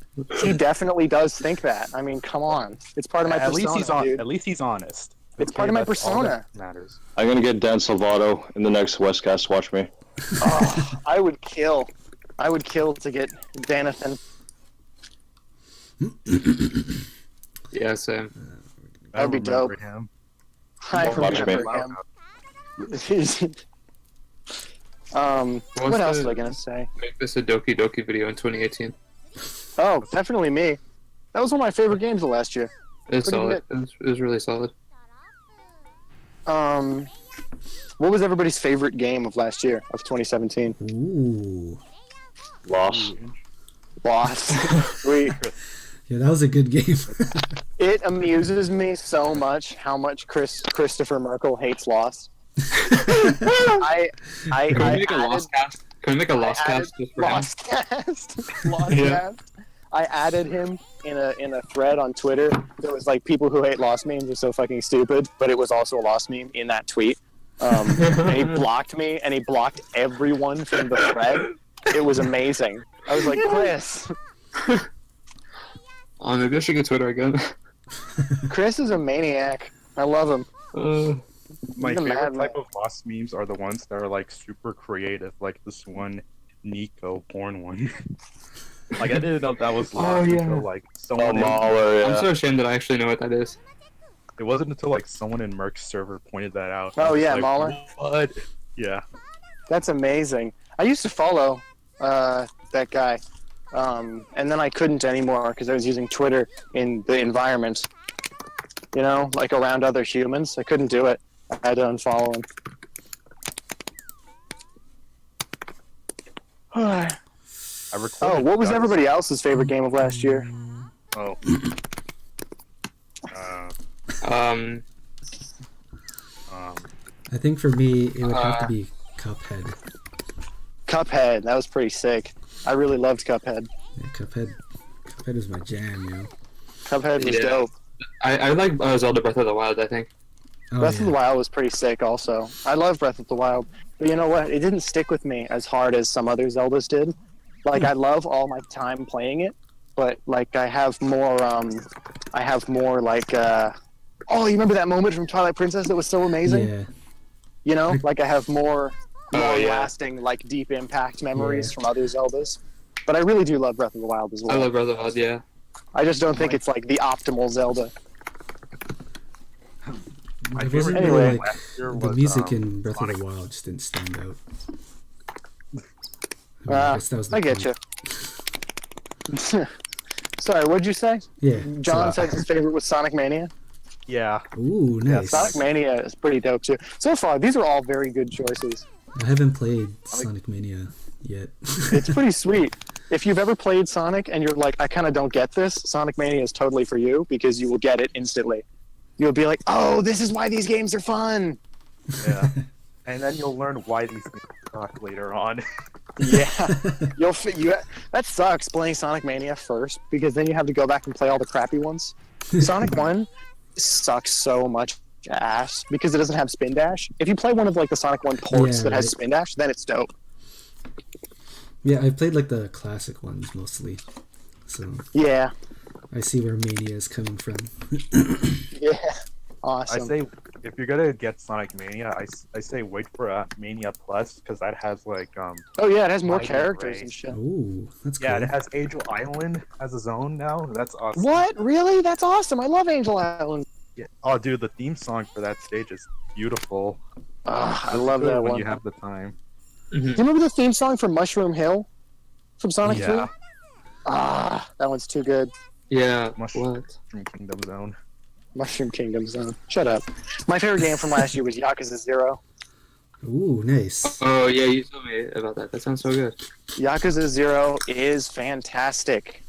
He definitely does think that. I mean, come on. It's part of my persona, dude. At least he's honest. It's part of my persona. Matters. I'm gonna get Dan Salvato in the next Westcast. Watch me. Oh, I would kill to get Danathan. Yeah, same. That'd be dope. Him. I Watch remember me. him. What else was I gonna say? Make this a Doki Doki video in 2018. Oh, definitely me. That was one of my favorite games of last year. It's Pretty solid. It was really solid. What was everybody's favorite game of last year, of 2017? Ooh. Lost. Lost. Sweet. Yeah, that was a good game. It amuses me so much how much Christopher Merkel hates Lost. I Can we make a added- lost cast? Can we make a lost added cast just for him? Lost Cast. Lost Yeah. Cast. I added him in a thread on Twitter that was like people who hate Lost memes are so fucking stupid, but it was also a Lost meme in that tweet. And he blocked me, and he blocked everyone from the thread. It was amazing. I was like, Chris. Oh, maybe I should get Twitter again. Chris is a maniac. I love him. My He's a favorite madman. type of Lost memes are the ones that are like super creative, like this one Nico porn one. Like I didn't know that was Lost Oh, yeah. until like Oh, someone. Mahler, I'm yeah. so ashamed that I actually know what that is. It wasn't until like someone in Merck's server pointed that out. Oh, I was yeah, like, Mahler? What? Yeah. That's amazing. I used to follow that guy, and then I couldn't anymore because I was using Twitter in the environment. You know, like around other humans. I couldn't do it. I had to unfollow him. I Oh, recorded. what was Doug's- everybody else's favorite game of last year? Oh. Uh, Um, I think for me, it would have to be Cuphead. Cuphead. That was pretty sick. I really loved Cuphead. Yeah, Cuphead is my jam, yo. Cuphead was Yeah. dope. I like Zelda Breath of the Wild, I think. Oh, Breath yeah. of the Wild was pretty sick also. I love Breath of the Wild. But you know what? It didn't stick with me as hard as some other Zeldas did. Like, I love all my time playing it, but, like, I have more, like, oh, you remember that moment from Twilight Princess that was so amazing? Yeah. You know? Like, I have more Oh, yeah. lasting, like, deep impact memories from other Zeldas. But I really do love Breath of the Wild as I well. love Breath of the Wild, yeah. I just don't think it's, like, the optimal Zelda. my It favorite wasn't game Anyway. really like last year the was, music in Breath Sonic. of the Wild just didn't stand out. I guess that was the I get point. you. Sorry, what'd you say? Yeah. John so- said his favorite was Sonic Mania. Yeah. Ooh, Yeah, nice. Sonic Mania is pretty dope too. So far, these are all very good choices. I haven't played Sonic Mania yet. It's pretty sweet. If you've ever played Sonic and you're like, I kind of don't get this, Sonic Mania is totally for you because you will get it instantly. You'll be like, oh, this is why these games are fun. Yeah. And then you'll learn why these things suck later on. Yeah, that sucks playing Sonic Mania first because then you have to go back and play all the crappy ones. Sonic 1 sucks so much ass because it doesn't have spin dash. If you play one of like the Sonic 1 ports Yeah, that has right. spin dash, then it's dope. Yeah, I played like the classic ones mostly. So Yeah, I see where Mania is coming from. yeah, I awesome. say if you're gonna get Sonic Mania, I say wait for a Mania Plus because that has like Oh yeah, it has more Mighty characters Ray. and shit. Ooh, that's cool. yeah, it has Angel Island as a zone now. That's awesome. What? Really? That's awesome. I love Angel Island. Yeah. Oh, dude, the theme song for that stage is beautiful. I Listen love to it that when one. you have the time. Do you remember the theme song for Mushroom Hill from Sonic Yeah. 3? That one's too good. Yeah, Mushroom what? Kingdom Zone. Mushroom Kingdom Zone. Shut up. My favorite game from last year was Yakuza 0. Ooh, nice. Oh, yeah, you told me about that. That sounds so good. Yakuza 0 is fantastic.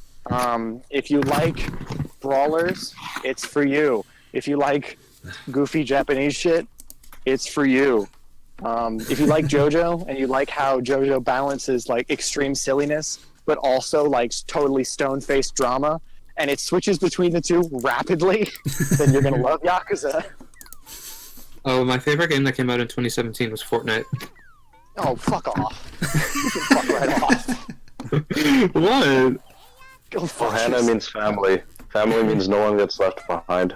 If you like brawlers, it's for you. If you like goofy Japanese shit, it's for you. If you like JoJo and you like how JoJo balances like extreme silliness, but also like totally stone-faced drama, and it switches between the two rapidly, then you're gonna love Yakuza. Oh, my favorite game that came out in 2017 was Fortnite. Oh, fuck off. You can fuck right off. What? Go fuck Ohana yourself. means family. Family means no one gets left behind.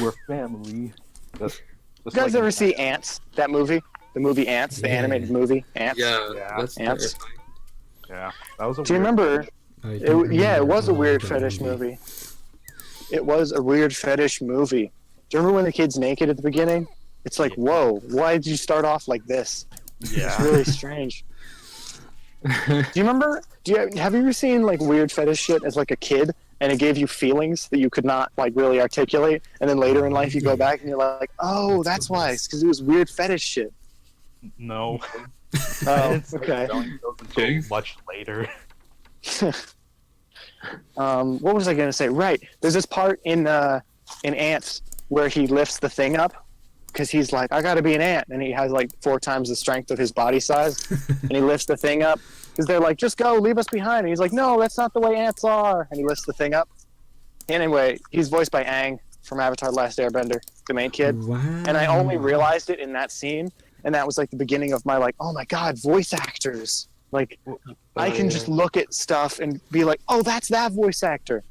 We're family. That's You guys ever see Ants? That movie? The movie Ants? The Yeah. animated movie? Ants? Yeah, Yeah. that's Ants. terrifying. Yeah, that was a. Do you weird remember? finish. I don't Yeah, it remember was a all weird that fetish movie. It was a weird fetish movie. Do you remember when the kid's naked at the beginning? It's like, whoa, why did you start off like this? It's Yeah. really strange. Do you remember? Have you ever seen like weird fetish shit as like a kid and it gave you feelings that you could not like really articulate. And then later in life, you go back and you're like, oh, that's why. It's because it was weird fetish shit. No. Oh, It's okay. selling those until much later. What was I gonna say? Right, there's this part in Ants where he lifts the thing up because he's like, I gotta be an ant, and he has like 4 times the strength of his body size, and he lifts the thing up because they're like, just go, leave us behind, and he's like, no, that's not the way ants are, and he lifts the thing up. Anyway, he's voiced by Aang from Avatar: The Last Airbender, the main kid, Wow. and I only realized it in that scene, and that was like the beginning of my like, oh my god, voice actors. Like, I can just look at stuff and be like, oh, that's that voice actor.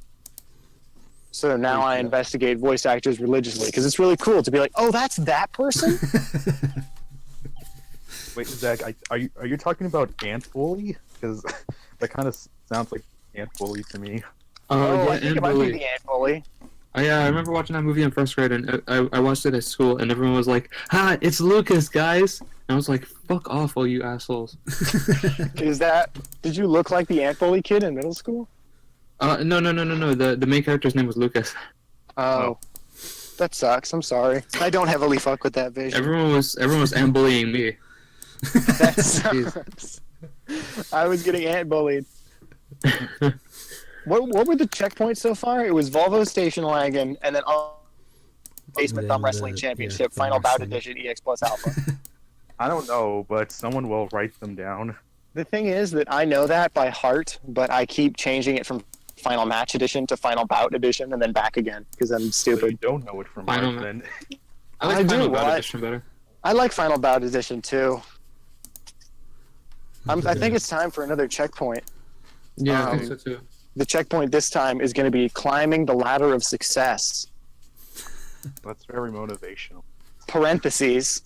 So now I investigate voice actors religiously because it's really cool to be like, oh, that's that person? Wait, Zach, are you talking about Ant Bully? Because that kind of sounds like Ant Bully to me. Oh, Yeah, I think Ant it might be Bully. the Ant Bully. Yeah, I remember watching that movie in first grade, and I watched it at school, and everyone was like, "Ha, it's Lucas, guys!" And I was like, "Fuck off, all you assholes!" Did you look like the Ant Bully kid in middle school? No. The main character's name was Lucas. Oh. That sucks. I'm sorry. I don't heavily fuck with that vision. Everyone was ant bullying me. That sucks. I was getting ant bullied. What were the checkpoints so far? It was Volvo Station Wagon, and then Basement Thumb Wrestling Championship, Thumb Final Bout Wrestling. Edition, EX Plus Alpha. I don't know, but someone will write them down. The thing is that I know that by heart, but I keep changing it from Final Match Edition to Final Bout Edition, and then back again, because I'm So you stupid. don't know it from Final heart, then. I like I do, Final Bout well, Edition better. I like Final Bout Edition, too. I think it's time for another checkpoint. Yeah, I think so too. The checkpoint this time is going to be climbing the ladder of success. That's very motivational. Parentheses.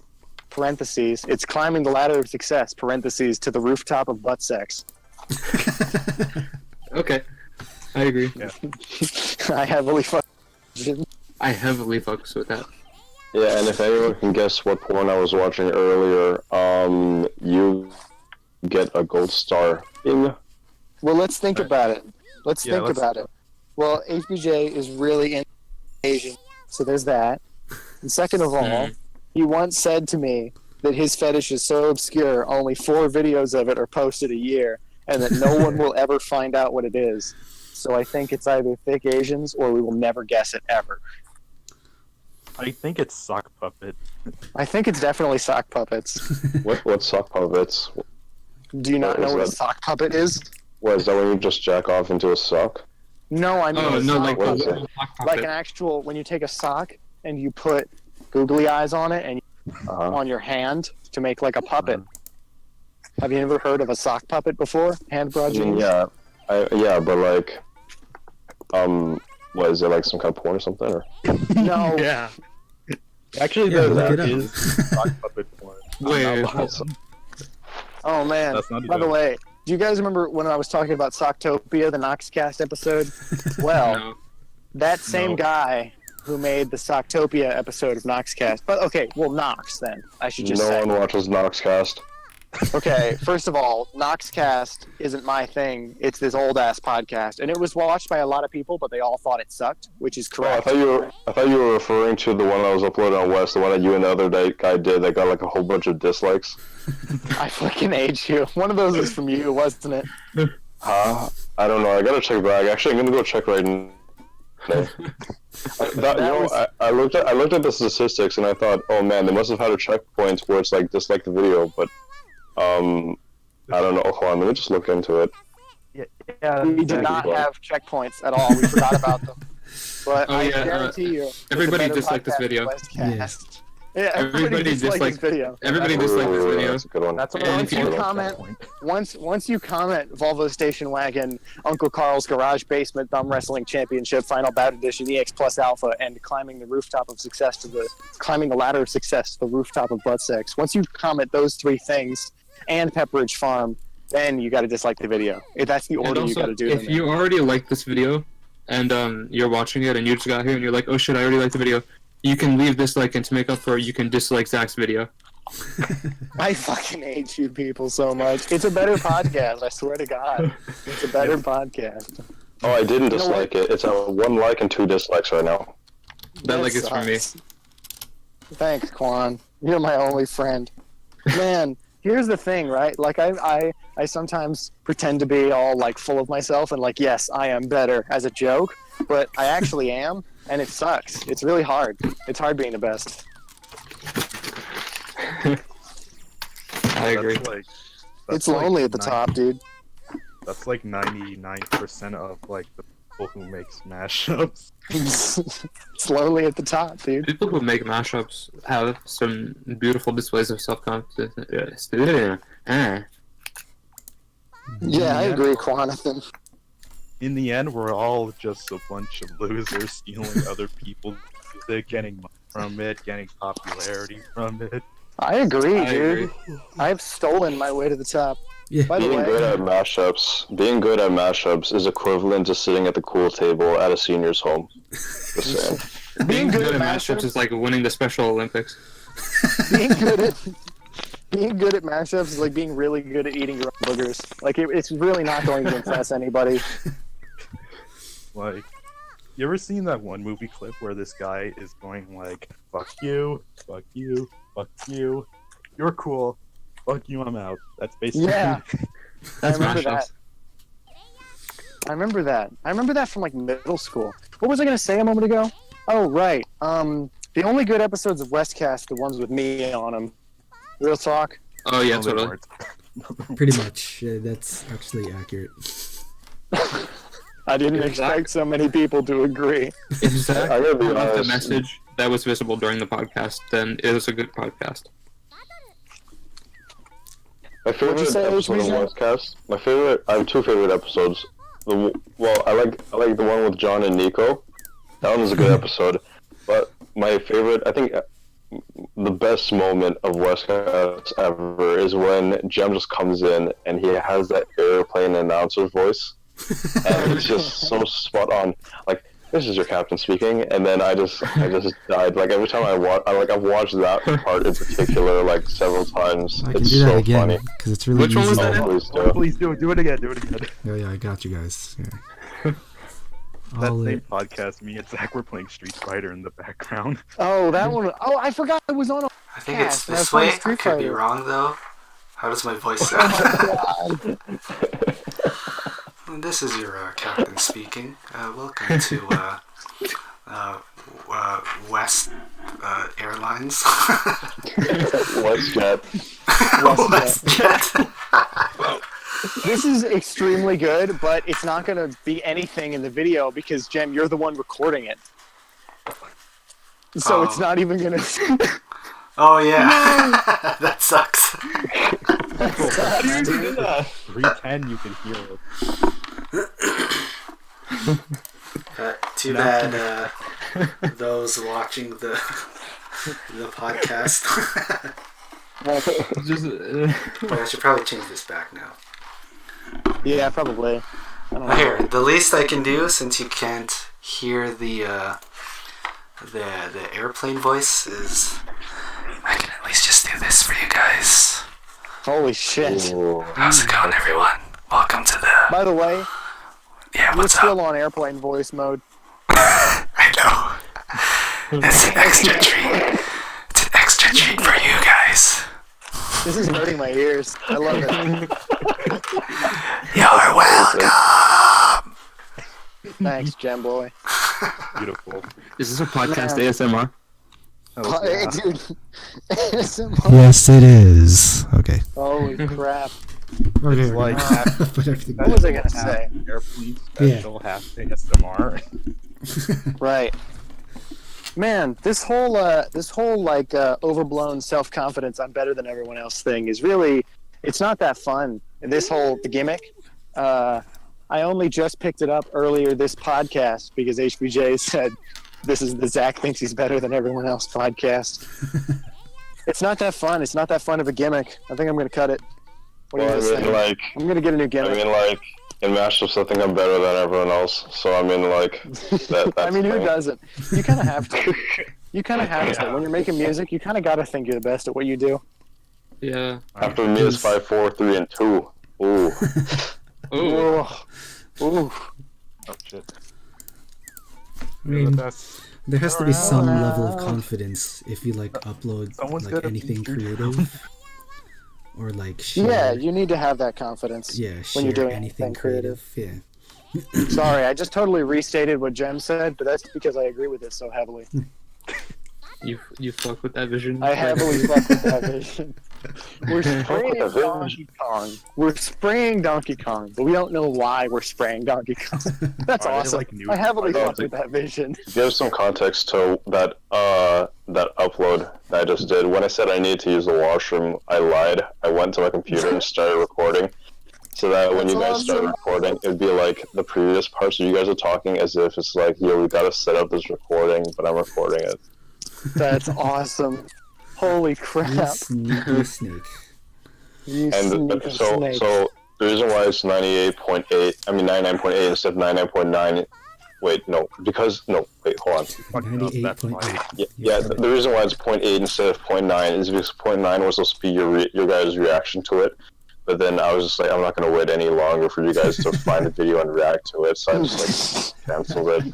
It's climbing the ladder of success. Parentheses to the rooftop of butt sex. Okay, I agree. Yeah. I heavily fuck. I heavily focus with that. Yeah, and if anyone can guess what porn I was watching earlier, you get a gold star. Well, let's think about it. Let's Yeah, think let's- about it. Well, HBJ is really into Asian, so there's that. And second of all, he once said to me that his fetish is so obscure, only 4 videos of it are posted a year, and that no one will ever find out what it is. So I think it's either thick Asians or we will never guess it ever. I think it's Sock Puppet. I think it's definitely sock puppets. What sock puppets? Do you not What know is what a that? sock puppet is? What, is that when you just jack off into a sock? No, I mean Oh a no, sock like What is puppet. it? Like an actual, when you take a sock and you put googly eyes on it and Uh-huh. on your hand to make like a puppet. Have you ever heard of a sock puppet before? Hand broad I mean, jeans? yeah, but like, what is it, like some kind of porn or something? Or? No. Yeah. Actually, Yeah, look that it up. is Sock Puppet porn. Wait, I'm not hold- awesome. Oh man. That's not a By the joke. way, do you guys remember when I was talking about Socktopia, the Noxcast episode? Well, no. that same No. guy who made the Socktopia episode of Noxcast. But okay, well Nox then. I should just No say. one watches Noxcast. Okay, first of all, Noxcast isn't my thing. It's this old ass podcast, and it was watched by a lot of people, but they all thought it sucked, which is Oh, I correct. thought you were referring to the one that was uploaded on West, the one that you and the other guy did that got like a whole bunch of dislikes. I fucking hate you. One of those was from you, wasn't it? Huh? I don't know. I gotta check back. Actually, I'm gonna go check right now. I looked at the statistics and I thought, oh man, they must have had a checkpoint where it's like dislike the video, but I don't know. Hold on, let me just look into it. Yeah, We did not have checkpoints at all. We forgot about them. But Oh, I yeah, guarantee you, it's a everybody better disliked this podcast video. than Westcast. Yeah, everybody Everybody disliked this disliked- video. Everybody That's- disliked this Ooh, video. That's a good one. That's And all if you comment- Once you comment Volvo Station Wagon, Uncle Carl's Garage Basement Thumb Wrestling Championship Final Bout Edition EX Plus Alpha, and climbing the ladder of success to the rooftop of butt sex. Once you comment those 3 things and Pepperidge Farm, then you got to dislike the video. That's the And order you also, got to do if them in. you already like this video, and you're watching it, and you just got here, and you're like, oh shit, I already like the video, you can leave this like, and to make up for it, you can dislike Zach's video. I fucking hate you people so much. It's a better podcast, I swear to God. It's a better podcast. Oh, I didn't You know dislike it. It's a 1 like and 2 dislikes right now. That like is for me. sucks. Thanks, Quan. You're my only friend. Man, here's the thing, right? Like I sometimes pretend to be all like full of myself and like, yes, I am better as a joke, but I actually am, and it sucks. It's really hard. It's hard being the best. I agree. It's lonely at the top, dude. That's like 99% of like the people who make mashups. It's lonely at the top, dude. People who make mashups have some beautiful displays of self-confidence. Yeah. Yeah, I agree, Quanathan. In the end, we're all just a bunch of losers stealing other people's music, getting money from it, getting popularity from it. I agree, I dude. agree. I've stolen my way to the top. Yeah. By the Being good way, at mashups is equivalent to sitting at the cool table at a senior's home. Just saying. Being good at mashups is like winning the Special Olympics. being good at mashups is like being really good at eating your own boogers. Like it's really not going to impress anybody. Like, you ever seen that one movie clip where this guy is going like, fuck you, fuck you, fuck you, you're cool, fuck you, I'm out. That's basically Yeah. That's remember mashups. I remember that. I remember that from like middle school. What was I gonna say a moment ago? Oh right. The only good episodes of Westcast, the ones with me on them. Real talk. Oh yeah, Oh, they totally. weren't. Pretty much. That's actually accurate. I didn't Is expect so many people to agree. If Zach I gotta be left a honest. message that was visible during the podcast, then it was a good podcast. My favorite you say, episode of HBZ? Westcast. I have 2 favorite episodes. I like the one with John and Nico. That one was a good episode. But my favorite, I think, the best moment of Westcast ever is when Jem just comes in and he has that airplane announcer voice, and it's just so spot on. Like, this is your captain speaking, and then I just died. Like every time I've watched that part in particular like several times. I can It's do that so again funny. because it's really Which one easy. was that? Oh, please do. Oh, please do it again, do it again. Oh yeah, I got you guys. Yeah. That All same it- podcast, me and Zach were playing Street Fighter in the background. Oh, that one. Oh, I forgot it was on a. I think Yeah, it's that's this on way. I Street could be Fighter. wrong though. How does my voice Oh sound? my God. This is your captain speaking. Welcome to West Airlines. WestJet. WestJet. This is extremely good, but it's not going to be anything in the video because, Jem, you're the one recording it. So it's Oh. not even going to... Oh yeah, that sucks. How do you do that? 310, you can hear it. Too bad those watching the podcast. Just, But I should probably change this back now. Yeah, probably. I don't know. Here, the least I can do, since you can't hear the airplane voice, is I can at least just do this for you guys. Holy shit. Ooh. How's it going, everyone? Welcome to the By the way, yeah. you're What's still up? on airplane voice mode. I know. It's an extra treat. It's an extra treat for you guys. This is hurting my ears. I love it. You're welcome. Thanks, Jem boy. Beautiful. is this a podcast Man. ASMR? Oh, Hey, yeah. dude. Yes, it is. Okay. Holy crap. Okay. It's like Put everything What was I going to say? Airplane special, half ASMR. Right. Man, this whole like overblown self-confidence I'm better than everyone else thing is really, it's not that fun. This whole the gimmick. I only just picked it up earlier this podcast because HBJ said this is the Zach thinks he's better than everyone else podcast. It's not that fun. It's not that fun of a gimmick. I think I'm gonna cut it. What do you Well, guys think? I'm gonna get a new gimmick. in mashups, I think I'm better than everyone else. So I mean, like, that's I mean, the who thing. doesn't? You kind of have to. You kind of have to. When you're making music, you kind of got to think you're the best at what you do. Yeah. After me is 5, 4, 3, and 2. Ooh. Oh. Ooh. Oh shit. I You're the mean, best. there has to be some Around. level of confidence if you like upload Someone's like gotta anything beat you down. creative or like share. Yeah, you need to have that confidence. yeah, when share you're doing anything anything creative. Yeah. Sorry, I just totally restated what Jem said, but that's because I agree with it so heavily. You fuck with that vision. I heavily fuck with that vision. We're Fuck spraying with that vision. Donkey Kong. We're spraying Donkey Kong, but we don't know why we're spraying Donkey Kong. That's Are they, awesome. like, new- I heavily are they, fuck with that vision. To give some context to that upload that I just did, when I said I needed to use the washroom, I lied. I went to my computer and started recording. So that when That's you guys start awesome. recording, it would be like the previous parts. So you guys are talking as if it's like, yo, we gotta set up this recording, but I'm recording it. That's awesome. Holy You crap. sneaky snake. You And sneaky snake. so the reason why it's 99.8 instead of 99.9. Wait, no, because no, wait, hold on. Fucking up, that's why. 98.8. Yeah, the reason why it's 0.8 instead of 0.9 is because 0.9 was supposed to be your guys' reaction to it. But then I was just like, I'm not gonna wait any longer for you guys to find the video and react to it, so I just like canceled it.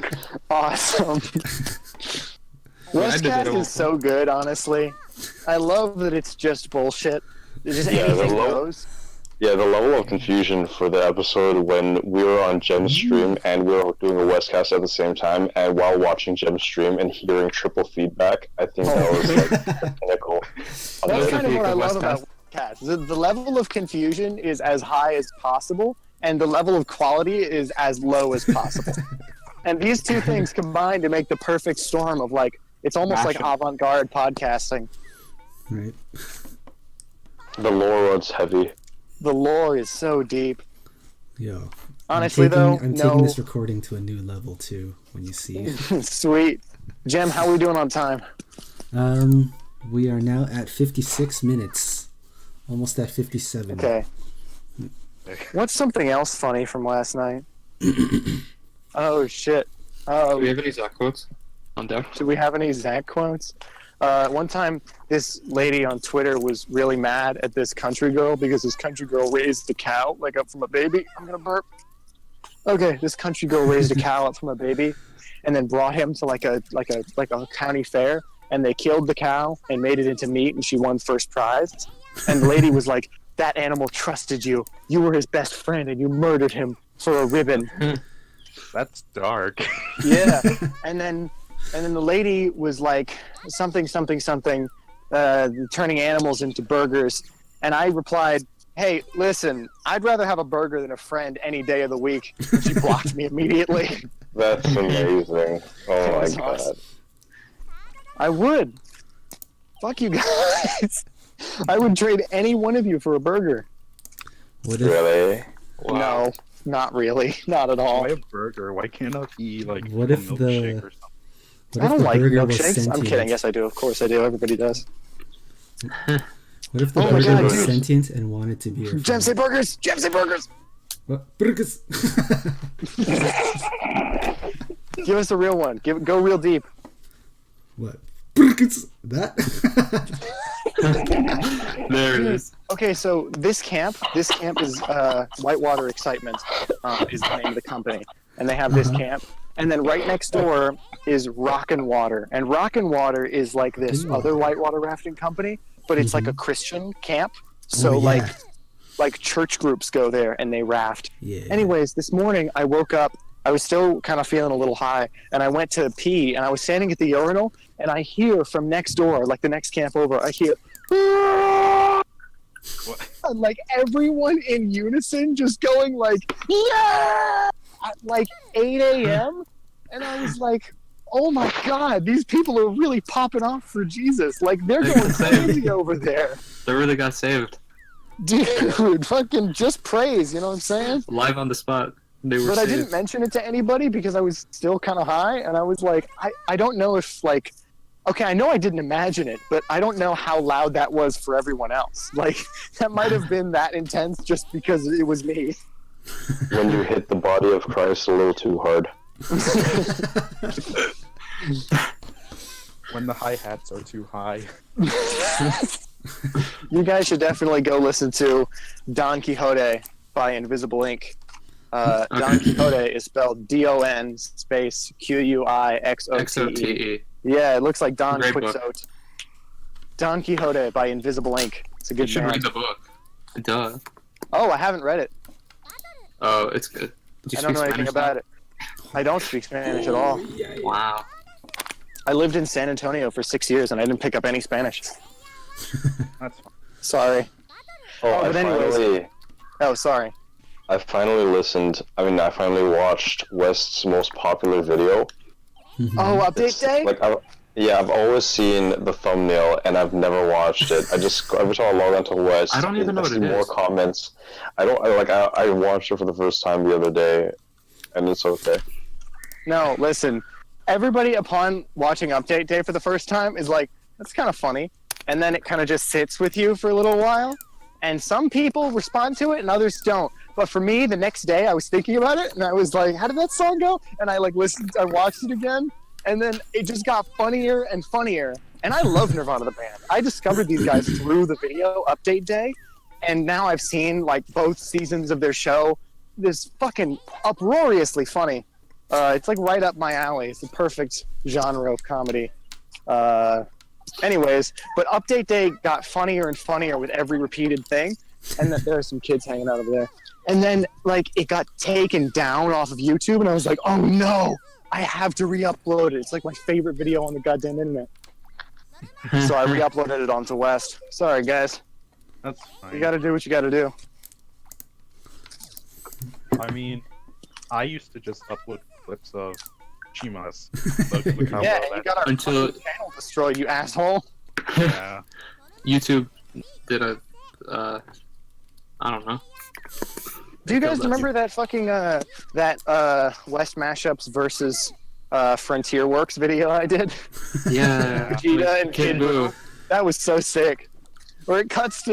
Awesome. I did that Westcast is so good, honestly. I love that it's just bullshit. It's just Yeah, anything the low- goes. Yeah, the level of confusion for the episode when we were on Gem's stream and we were doing a Westcast at the same time, and while watching Gem's stream and hearing triple feedback, I think that was like the pinnacle. That's the kind of peak what I of love Westcast. about Westcast. The level of confusion is as high as possible, and the level of quality is as low as possible. And these two things combine to make the perfect storm of like, it's almost like Mashups. avant-garde podcasting. Right. The lore runs heavy. The lore is so deep. Yo. Honestly, I'm taking, though, I'm no. taking this recording to a new level too. When you see, Sweet. Jem, how are we doing on time? we are now at 56 minutes, almost at 57. Okay. What's something else funny from last night? Oh, shit. Do we have any Zach quotes on deck? Do we have any Zach quotes? One time, this lady on Twitter was really mad at this country girl because this country girl raised the cow like up from a baby. I'm gonna burp. Okay, this country girl raised a cow up from a baby, and then brought him to like a county fair, and they killed the cow and made it into meat, and she won first prize. And the lady was like, "That animal trusted you. You were his best friend, and you murdered him for a ribbon." That's dark. Yeah, and then the lady was like something, turning animals into burgers, and I replied, "Hey, listen, I'd rather have a burger than a friend any day of the week." And she blocked me immediately. That's amazing. Oh my That's god. awesome. I would. Fuck you guys. I would trade any one of you for a burger. What if Really? No, not really, not at all. Why a burger? Why can't it be like What a if the- milkshake or something? what I if don't the like burger was milkshakes. sentient? I'm kidding. Yes, I do. Of course I do. Everybody does. What if the Oh my burger God, was dude. sentient and wanted to be your Jem friend? say burgers. Jem say burgers. What? Burgers. Give us a real one. Go real deep. What? Burgers. That? There it is. Okay, so this camp is Whitewater Excitement is the name of the company, and they have this camp. And then right next door is Rockin' Water, and Rockin' Water is like this Ooh. other whitewater rafting company, but it's like a Christian camp. So Oh, yeah. like church groups go there and they raft. Yeah. Anyways, this morning I woke up. I was still kind of feeling a little high, and I went to pee, and I was standing at the urinal, and I hear from next door, like the next camp over, I hear, and like everyone in unison just going like, yeah, at like 8 a.m. And I was like, oh my God, these people are really popping off for Jesus. Like they're going crazy over there. They really got saved. Dude, fucking just praise, you know what I'm saying? Live on the spot. They were But I saved. didn't mention it to anybody because I was still kind of high, and I was like, I don't know if like, okay, I know I didn't imagine it, but I don't know how loud that was for everyone else. Like that might have been that intense just because it was me. When you hit the body of Christ a little too hard. When the hi-hats are too high. You guys should definitely go listen to Don Quixote by Invisible Ink. Don Quixote is spelled DON space QUIXOTE. XOTE. Yeah, it looks like Don Great book. Quixote. Don Quixote by Invisible Ink. It's a You good should read band. the book. Duh. Oh, I haven't read it. Oh, it's good. Do you I don't speak know anything Spanish about it. I don't speak Spanish at all. now? Wow. I lived in San Antonio for 6 years and I didn't pick up any Spanish. That's fine. Sorry. Oh, but anyways. Oh, sorry. I finally watched West's most popular video. Oh, update day? Like, I've always seen the thumbnail and I've never watched it. Every time I log onto West, I don't even know what see it more is. comments. I watched it for the first time the other day, and it's okay. No, listen. Everybody upon watching update day for the first time is like, that's kind of funny. And then it kind of just sits with you for a little while. And some people respond to it and others don't. But for me, the next day I was thinking about it and I was like, how did that song go? And I I watched it again. And then it just got funnier and funnier. And I love Nirvana the band. I discovered these guys through the video update day. And now I've seen like both seasons of their show. This fucking uproariously funny. It's like right up my alley. It's the perfect genre of comedy. Anyways, but update day got funnier and funnier with every repeated thing. And there are some kids hanging out over there. And then like it got taken down off of YouTube and I was like, oh no, I have to re-upload it. It's like my favorite video on the goddamn internet. So I re-uploaded it onto West. Sorry guys. That's fine. You gotta do what you gotta do. I mean, I used to just upload clips of Chimas. Look how Yeah, well and you that- got our Until- fucking channel destroyed, you asshole. yeah. YouTube did a, I don't know. Do you guys remember that fucking West Mashups versus Frontier Works video I did? Yeah. Vegeta and Kid Kid Buu. That was so sick. Where it cuts to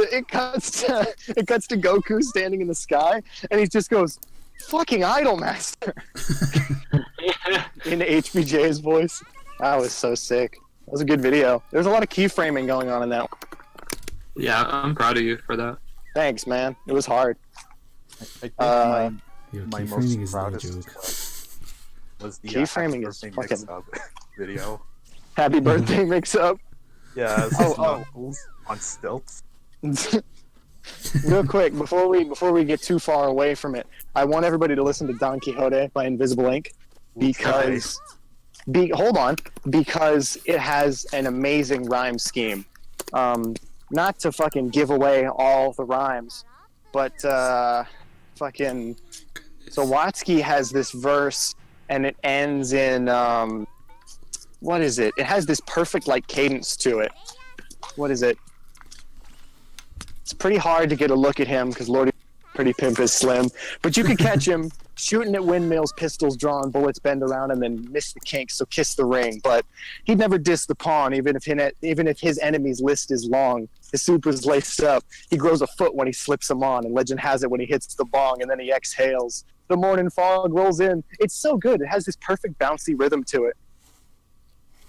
Goku standing in the sky, and he just goes, "Fucking Idol Master," in HBJ's voice. That was so sick. That was a good video. There's a lot of keyframing going on in that one. Yeah, I'm proud of you for that. Thanks, man. It was hard. I think Yo, my keyframing most is no proudest joke. was the Keyframing is Happy Birthday fucking- mix-up video. Happy birthday mix-up. Yeah, it's Oh, just oh. Knuckles on stilts. Real quick, before we get too far away from it, I want everybody to listen to Don Quixote by Invisible Ink because because it has an amazing rhyme scheme. Not to fucking give away all the rhymes, but fucking so Watsky has this verse and it ends in what is it? It has this perfect like cadence to it. What is it? It's pretty hard to get a look at him because Lordy Pretty Pimp is slim, but you can catch him shooting at windmills, pistols drawn, bullets bend around him, and miss the kinks. So kiss the ring. But he'd never diss the pawn, even if his enemy's list is long. His super's laced up. He grows a foot when he slips them on, and legend has it when he hits the bong, and then he exhales. The morning fog rolls in. It's so good. It has this perfect bouncy rhythm to it.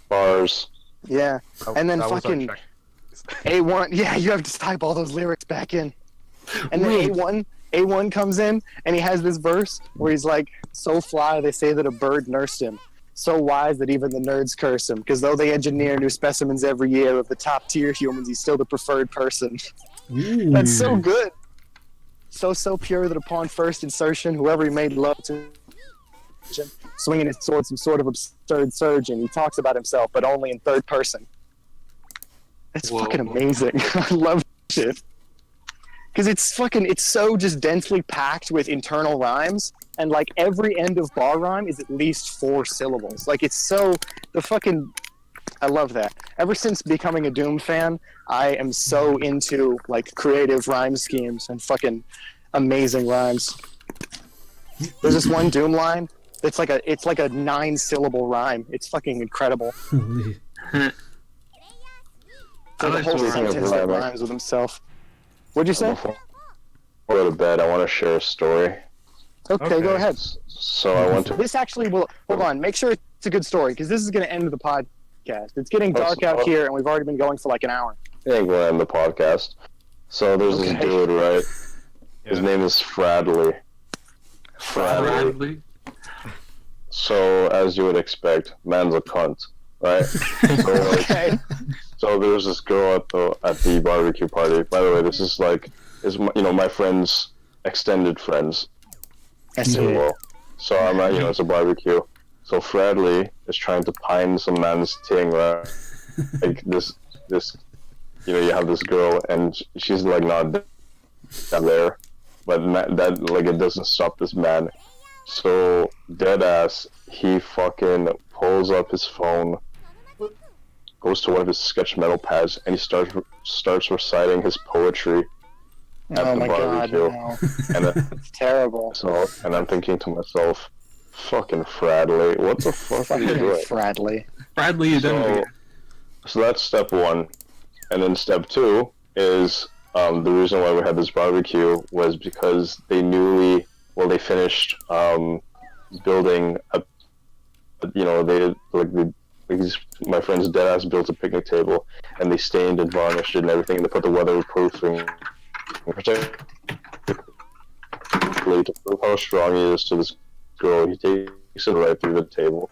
Bars. Yeah. And then That was fucking unchecked. A1. Yeah, you have to type all those lyrics back in. And then A1 comes in, and he has this verse where he's like, so fly they say that a bird nursed him. So wise that even the nerds curse him. Because though they engineer new specimens every year of the top tier humans, he's still the preferred person. That's so good. So pure that upon first insertion, whoever he made love to, swinging his sword, some sort of absurd surgeon. He talks about himself, but only in third person. It's Whoa. fucking amazing. I love that shit. Because it's so just densely packed with internal rhymes, and like every end of bar rhyme is at least 4 syllables. Like it's so, I love that. Ever since becoming a Doom fan, I am so into like creative rhyme schemes and fucking amazing rhymes. There's this one Doom line. It's like a 9-syllable rhyme. It's fucking incredible. Holy. So the like whole the rhyme. sentence that rhymes with himself. What'd you say? Before I go to bed, I want to share a story. Okay, go Okay. ahead. So I went to. This actually will. Hold on. Make sure it's a good story because this is going to end the podcast. It's getting dark out here, and we've already been going for like an hour. I ain't gonna end the podcast. So there's this Okay. dude, right? His Yeah. name is Fradley. Bradley. So, as you would expect, man's a cunt, right? So, like, Okay. so there was this girl at the barbecue party. By the way, this is my, my friend's extended friends. I see. Well, so I'm at, it's a barbecue. So Bradley is trying to pine some man's ting, right? Like this, you have this girl and she's like not there, but that like it doesn't stop this man. So deadass, he fucking pulls up his phone, goes to one of his sketch metal pads, and he starts reciting his poetry at Oh the my god, barbecue. no. And It's terrible. and I'm thinking to myself, fucking Bradley, what the fuck are you Fucking doing? Bradley. Bradley, you done So that's step one, and then step two is the reason why we had this barbecue was because they finished building my friend's deadass built a picnic table, and they stained and varnished it and everything, and they put the weatherproofing to prove how strong he is to this girl. He takes it right through the table,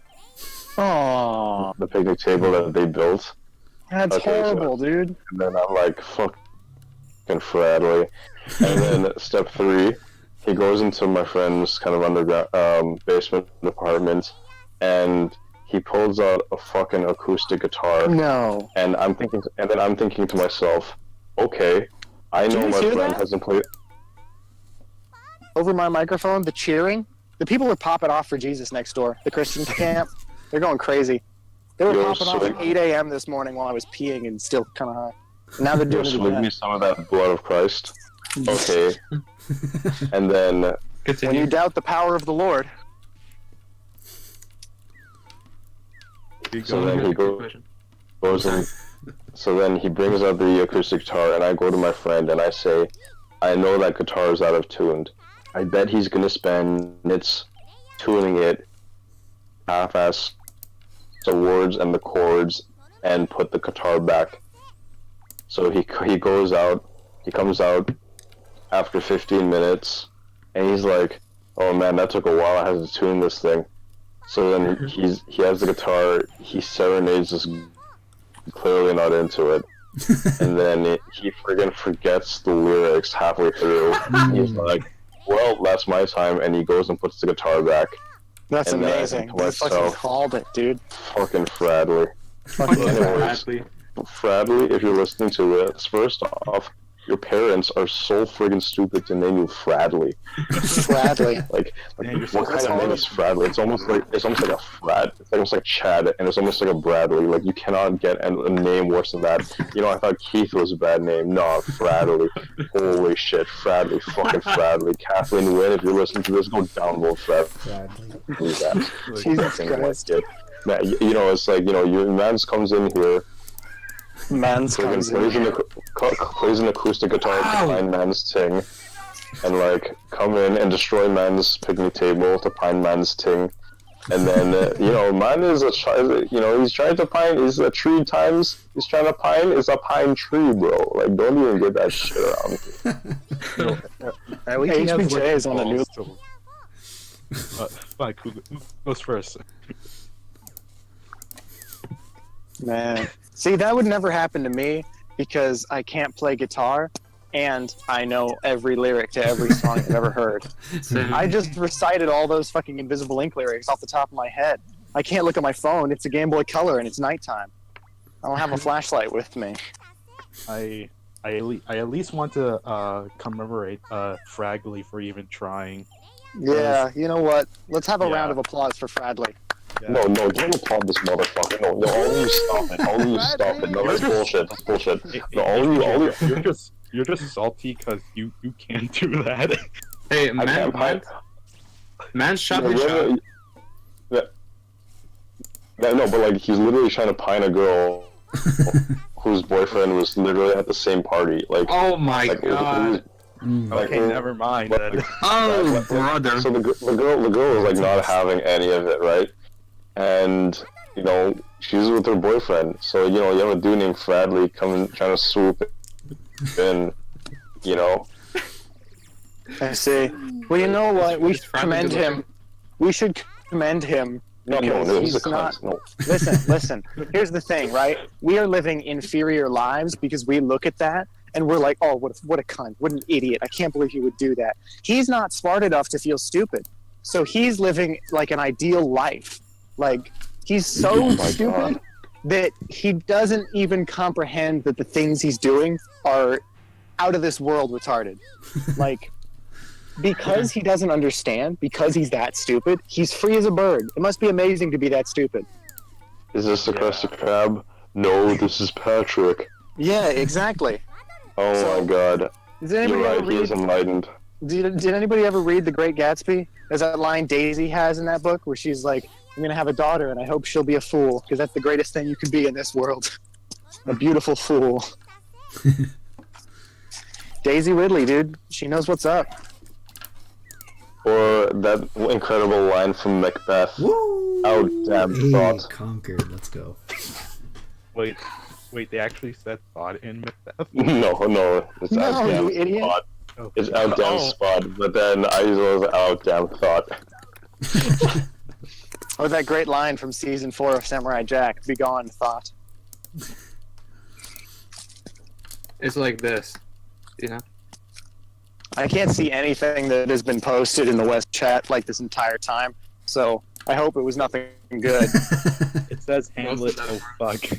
Oh, the picnic table that they built. that's Okay, horrible, dude. And then I'm like, fucking Bradley. And then step three, he goes into my friend's kind of underground basement apartment, and he pulls out a fucking acoustic guitar. No. And I'm thinking to myself, okay, I Did know you my hear friend that? hasn't played. Over my microphone, the cheering, the people were popping off for Jesus next door, the Christian camp. They're going crazy. They were Yo, popping off at 8 a.m. this morning while I was peeing and still kind of high. Now they're doing it Swig me again. some of that blood of Christ. Okay. And then When Continue. you doubt the power of the Lord, So then he Good question. goes in. So then he brings out the acoustic guitar, and I go to my friend and I say, I know that guitar is out of tune. I bet he's gonna spend minutes tuning it, half-ass the words and the chords, and put the guitar back. So he comes out after 15 minutes, and he's like, oh man, that took a while, I had to tune this thing. So then he has the guitar, he serenades this, clearly not into it, and then he friggin' forgets the lyrics halfway through. He's like, well, that's my time, and he goes and puts the guitar back. that's And then I amazing. think to You fucking myself, called it, dude. fucking Bradley. Anyways, Bradley. Bradley, if you're listening to this, first off, your parents are so friggin' stupid to name you Bradley. Bradley. Like Man, you're so what kind of name is Bradley? It's almost like a Fred. It's almost like Chad, and it's almost like a Bradley. Like you cannot get a name worse than that. I thought Keith was a bad name. No, Bradley. Holy shit, Bradley, fucking Bradley. Kathleen Wynn, if you're listening to this, go download Bradley. Jesus Christ. Man, it's like your man's comes in here. Man's Friggin' comes in. plays an acoustic guitar to pine man's ting, and like come in and destroy man's picnic table to pine man's ting, and then man is he's trying to pine. He's a tree times. He's trying to pine. It's a pine tree, bro. Like don't even get that shit around. At least he has HBJ is on a new. Fine, who goes first? Man. See, that would never happen to me because I can't play guitar and I know every lyric to every song I've ever heard. Same. I just recited all those fucking Invisible Ink lyrics off the top of my head. I can't look at my phone. It's a Game Boy Color and it's nighttime. I don't have a flashlight with me. I at least want to commemorate Fragley for even trying. Yeah, you know what? Let's have a Yeah. round of applause for Fradley. Yeah. No, don't applaud this motherfucker. No, all you stop it. All you stop it. No, that's bullshit. That's bullshit. No, all you. You're just salty because you can't do that. Hey, I man, can't pine. man shot No, his shot. no, but like he's literally trying to pine a girl whose boyfriend was literally at the same party. Like, Oh my like, god. Okay, never mind. Like, Then. Oh, brother. So the girl was like not having any of it, right? And she's with her boyfriend. So you have a dude named Bradley coming trying to swoop in, I see. Well, you know what? We It's should probably commend good him. looking. We should commend him No, because this is he's a not. cunt. No. Listen. Here's the thing, right? We are living inferior lives because we look at that and we're like, oh, what a cunt, what an idiot! I can't believe he would do that. He's not smart enough to feel stupid, so he's living like an ideal life. Like he's so Oh my stupid God. that he doesn't even comprehend that the things he's doing are out of this world retarded. Like. Because he doesn't understand, because he's that stupid, he's free as a bird. It must be amazing to be that stupid. Is this the Krusty Krab? No, this is Patrick. Yeah, exactly. Oh So- my God. Did anybody You're ever right. He is read? enlightened. Did anybody ever read The Great Gatsby? There's that line Daisy has in that book where she's like, "I'm gonna have a daughter, and I hope she'll be a fool, because that's the greatest thing you could be in this world, a beautiful fool." Daisy Ridley, dude, she knows what's up. Or that incredible line from Macbeth. Woo! Oh, damn Hey, thought. conquered. Let's go. Wait, they actually said thought in Macbeth? No, it's No, out damn you idiot. spot. Oh. It's out damn Oh. spot, but then I was out damn thought. Or that great line from season 4 of Samurai Jack, "Be gone, thought." It's like this, you know. I can't see anything that has been posted in the West chat like this entire time, so I hope it was nothing good. It says Hamlet, Most oh of fuck.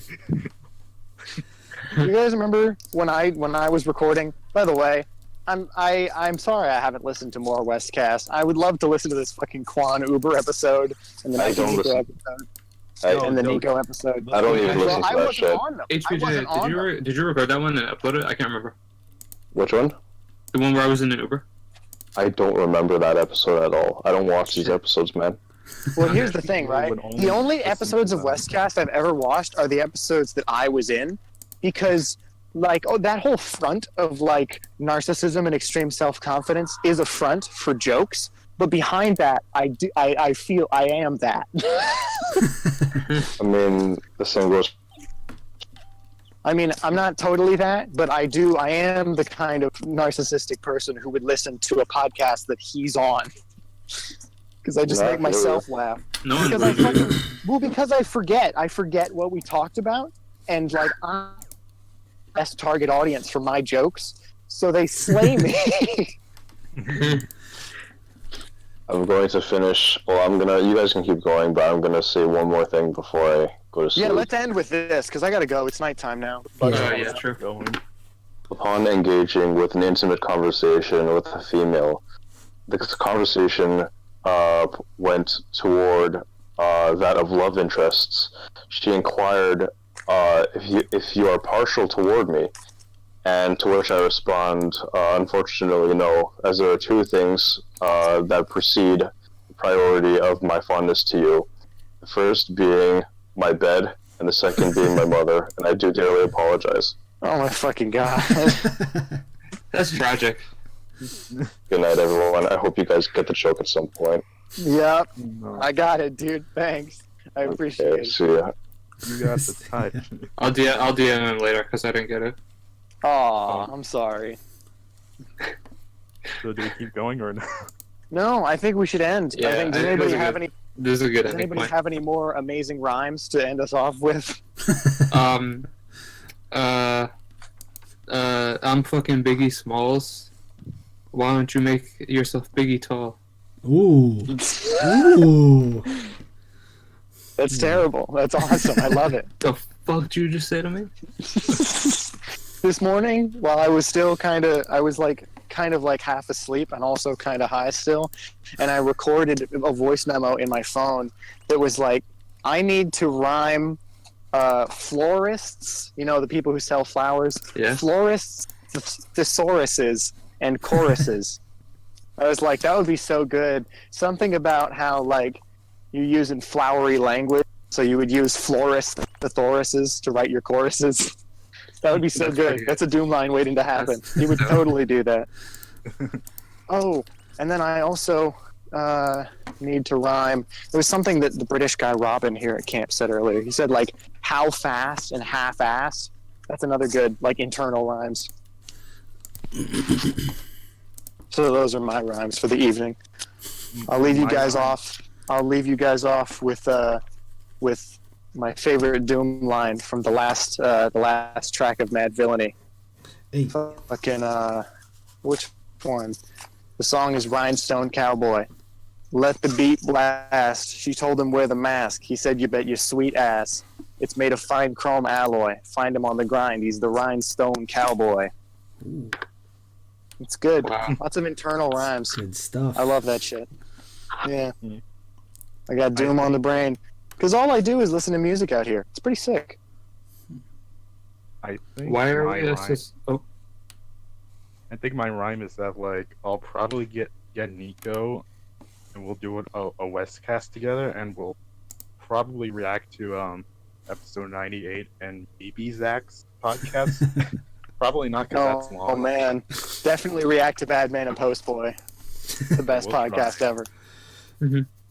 You guys remember when I was recording? By the way, I'm sorry I haven't listened to more Westcast. I would love to listen to this fucking Quan Uber episode and the I Nike don't Nico listen. episode I, and the no. Nico episode. I don't even Well, listen I to that wasn't shit. on them. I HBJ, wasn't on them. did you record that one and upload it? I can't remember. Which one? The one where I was in an Uber. I don't remember that episode at all. I don't watch these episodes, man. Well, here's the thing, right? Would only The only listen episodes to of them. Westcast I've ever watched are the episodes that I was in, because, like, that whole front of, like, narcissism and extreme self-confidence is a front for jokes, but behind that, I feel I am that. I mean, the same goes. I mean, I'm not totally that, but I am the kind of narcissistic person who would listen to a podcast that he's on. Because I just Not make myself laugh. No one Because I would. fucking, because I forget what we talked about, and like I'm the best target audience for my jokes, so they slay me. I'm going to finish. Well, you guys can keep going, but I'm gonna say one more thing before I go to sleep. Yeah, let's end with this because I gotta go. It's nighttime now. Oh yeah, true. Going. Upon engaging with an intimate conversation with a female, the conversation went toward that of love interests. She inquired if you are partial toward me, and to which I respond, unfortunately, no, as there are two things that precede the priority of my fondness to you. The first being my bed, and the second being my mother, and I do dearly apologize. Oh my fucking god. That's tragic. Good night, everyone. I hope you guys get the joke at some point. Yep, No, I got it, dude. Thanks. I appreciate Okay, it. see ya. you got the touch. I'll DM him later because I didn't get it. Aw, I'm sorry. So do we keep going or no? No, I think we should end. Yeah, I think, I does think anybody those are have good. any? This is a good Does ending anybody point. have any more amazing rhymes to end us off with? I'm fucking Biggie Smalls. Why don't you make yourself Biggie Tall? Ooh. Ooh. That's terrible. That's awesome. I love it. The fuck did you just say to me? This morning, while I was still kind of like half asleep and also kind of high still, and I recorded a voice memo in my phone that was like, I need to rhyme florists, you know, the people who sell flowers, Yeah. florists, thesauruses, and choruses. I was like, that would be so good. Something about how, like, you're using flowery language, so you would use florists, thesauruses to write your choruses. That would be so That's good. pretty good. That's a Doom line waiting to happen. That's- He would so- totally do that. Oh, and then I also need to rhyme. There was something that the British guy Robin here at camp said earlier. He said, like, how fast and half-ass. That's another good, like, internal rhymes. So those are my rhymes for the evening. I'll leave you My guys rhyme. off. I'll leave you guys off with my favorite Doom line from the last track of Mad Villainy. Hey, Fucking which one? The song is Rhinestone Cowboy. Let the beat blast. She told him wear the mask. He said, you bet your sweet ass. It's made of fine chrome alloy. Find him on the grind. He's the Rhinestone Cowboy. ooh, It's good. Wow. Lots of internal rhymes. good stuff. I love that shit. Yeah. Mm. I got Doom on the brain. Because all I do is listen to music out here. It's pretty sick. I think Why are my we? rhyme, Oh, I think my rhyme is that like I'll probably get Nico, and we'll do a Westcast together, and we'll probably react to episode 98 and maybe Zach's podcast. Probably not because that's long. Oh man. Definitely react to Bad Man and Post Boy. The best We'll try. podcast ever.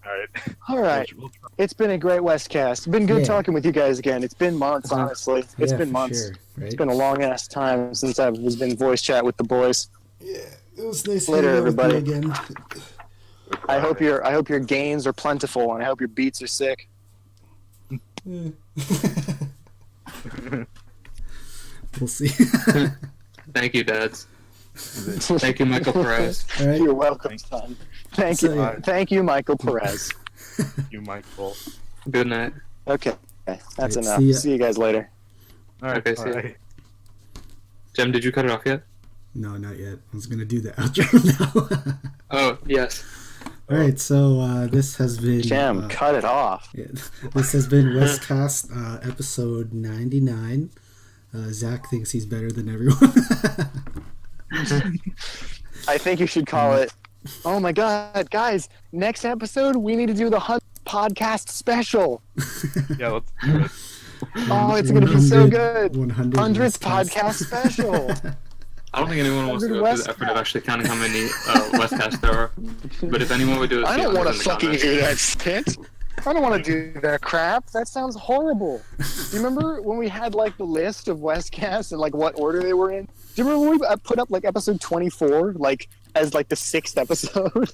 All right. All right. We'll try. It's been a great Westcast. It's been good Yeah. talking with you guys again. It's been months, Uh-huh. honestly. It's Yeah, been for months. sure, right? It's been a long ass time since I've been voice chat with the boys. Yeah, it was nice Later, hanging out with you everybody. again. I hope your gains are plentiful, and I hope your beats are sick. Yeah. We'll see. thank you, dads. Thank you, Michael Perez. All right. You're welcome, son. Thank So, you, yeah. thank you, Michael Perez. You, Michael. Good night. Okay, that's Right, enough. see ya. See you guys later. All right. Okay, all see ya. right. Jem, did you cut it off yet? No, not yet. I was gonna do the outro now. Oh, yes. All right, so this has been Jam, cut it off. yeah, this has been Westcast episode 99. Zach thinks he's better than everyone. I think you should call it. Oh my God, guys! Next episode, we need to do the 100 podcast special. Yeah, let's do it. Oh, it's gonna be so 100 good. 100 100th Westcast. podcast special. I don't think anyone wants to go through the effort of actually counting how many Westcasts there are. But if anyone would do it, I don't want to in the fucking comments. do that shit. I don't want to do that crap. That sounds horrible. Do you remember when we had like the list of Westcasts and like what order they were in? Do you remember when we put up like episode 24 like as like the 6th episode?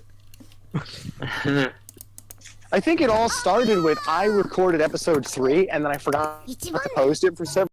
I think it all started with I recorded episode 3 and then I forgot to post it for several